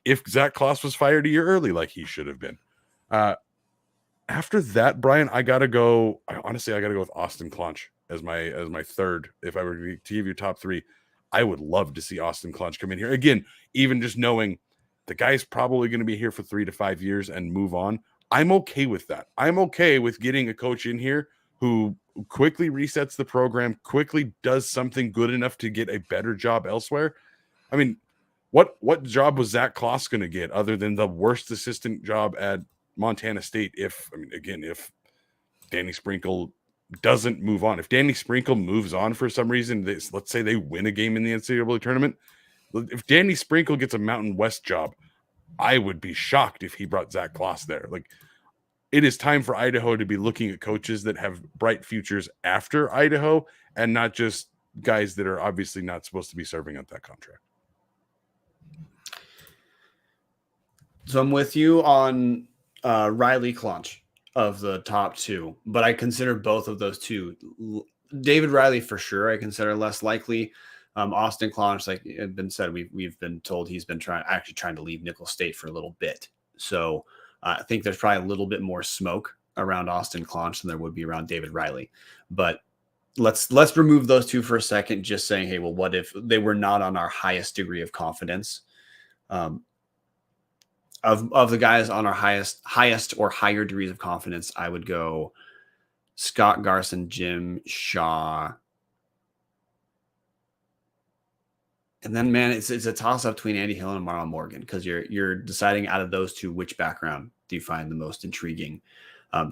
if Zach Kloss was fired a year early like he should have been. After that, Brian, I got to go with Austin Clonch as my third. If I were to give you top three, I would love to see Austin Clonch come in here. Again, even just knowing the guy's probably going to be here for 3 to 5 years and move on. I'm okay with that. I'm okay with getting a coach in here who quickly resets the program, quickly does something good enough to get a better job elsewhere. I mean, what job was Zach Kloss going to get other than the worst assistant job at Montana State? If Danny Sprinkle doesn't move on, if Danny Sprinkle moves on for some reason, let's say they win a game in the NCAA tournament, if Danny Sprinkle gets a Mountain West job, I would be shocked if he brought Zach Kloss there. Like, it is time for Idaho to be looking at coaches that have bright futures after Idaho and not just guys that are obviously not supposed to be serving out that contract. So I'm with you on Riley Clonch of the top two, but I consider both of those two. David Riley for sure I consider less likely. Austin Clonch, like it had been said, we've been told he's been trying to leave Nicholls State for a little bit. So I think there's probably a little bit more smoke around Austin Clonch than there would be around David Riley. But let's remove those two for a second, just saying, hey, well, what if they were not on our highest degree of confidence? Of the guys on our highest or higher degrees of confidence, I would go Scott Garson, Jim Shaw. And then, man, it's a toss-up between Andy Hill and Amaro Morgan, because you're deciding out of those two, which background do you find the most intriguing?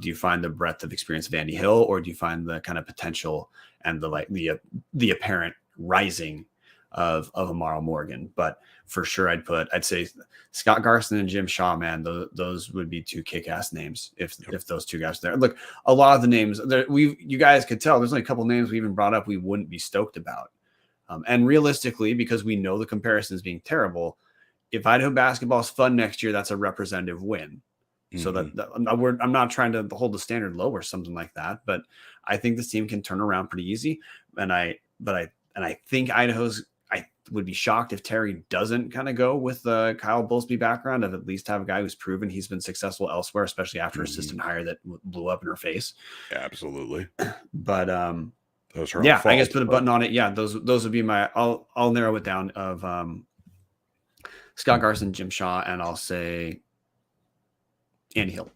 Do you find the breadth of experience of Andy Hill, or do you find the kind of potential and the apparent rising of Amaro Morgan? But for sure, I'd say Scott Garson and Jim Shaw, man, those would be two kick-ass names if those two guys are there. Look, a lot of the names you guys could tell there's only a couple names we even brought up we wouldn't be stoked about. And realistically, because we know the comparisons being terrible, if Idaho basketball is fun next year, that's a representative win. Mm-hmm. So that I'm not trying to hold the standard low or something like that, but I think this team can turn around pretty easy. And I think I would be shocked if Terry doesn't kind of go with the Kyle Bowlesby background of at least have a guy who's proven he's been successful elsewhere, especially after assistant hire that blew up in her face. Yeah, absolutely. But yeah, I guess put a button on it. Yeah, those would be my. I'll narrow it down of Scott Garson, Jim Shaw, and I'll say Andy Hill.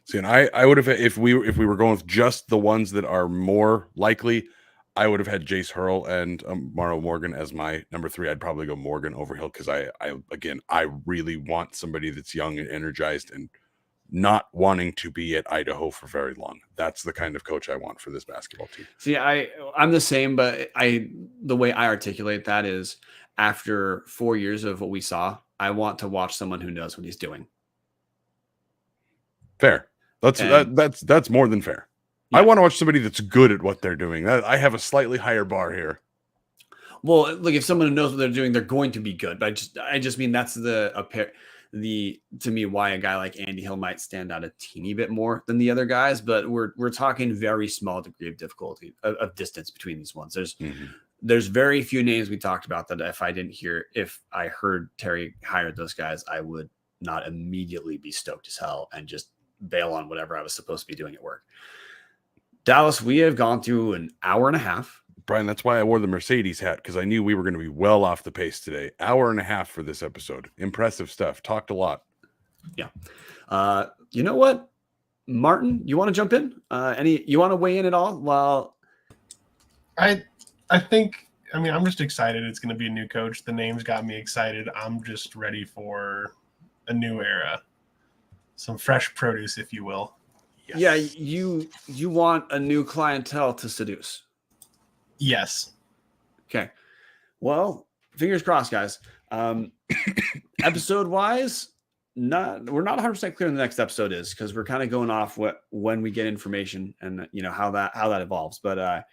See, and I would have, if we were going with just the ones that are more likely, I would have had Jace Harrell and Amaro Morgan as my number 3. I'd probably go Morgan over Hill because I really want somebody that's young and energized and not wanting to be at Idaho for very long. That's the kind of coach I want for this basketball team. See, I'm the same, but the way I articulate that is after 4 years of what we saw, I want to watch someone who knows what he's doing. Fair. That's more than fair. Yeah. I want to watch somebody that's good at what they're doing. I have a slightly higher bar here. Well, look, if someone knows what they're doing, they're going to be good. But I just mean that's to me why a guy like Andy Hill might stand out a teeny bit more than the other guys. But we're talking very small degree of difficulty of distance between these ones. There's very few names we talked about that if I heard Terry hired those guys, I would not immediately be stoked as hell and just bail on whatever I was supposed to be doing at work. Dallas, we have gone through an hour and a half. Brian, that's why I wore the Mercedes hat, because I knew we were going to be well off the pace today. Hour and a half for this episode. Impressive stuff. Talked a lot. Yeah. You know what? Martin, you want to jump in? You want to weigh in at all? Well, I think I mean, I'm just excited. It's going to be a new coach. The names got me excited. I'm just ready for a new era, some fresh produce, if you will. Yes. Yeah, you want a new clientele to seduce. Yes. Okay. Well, fingers crossed, guys. Episode wise, we're not 100% clear on the next episode is, because we're kind of going off when we get information and how that evolves. But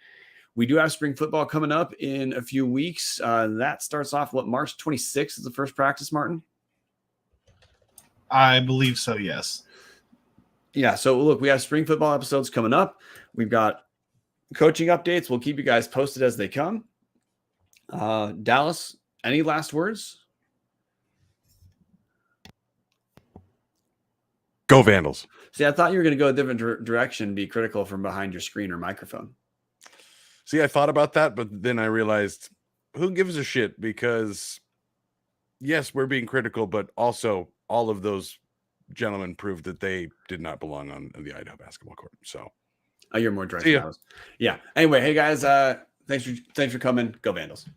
we do have spring football coming up in a few weeks. That starts off March 26th is the first practice, Martin? I believe so, yes. Yeah, so look, we have spring football episodes coming up. We've got coaching updates. We'll keep you guys posted as they come. Dallas, any last words? Go Vandals. See, I thought you were going to go a different direction, be critical from behind your screen or microphone. See, I thought about that, but then I realized who gives a shit? Because yes, we're being critical, but also all of those gentlemen proved that they did not belong on the Idaho basketball court. So you're more direct. Yeah. Anyway, hey guys, thanks for coming. Go Vandals.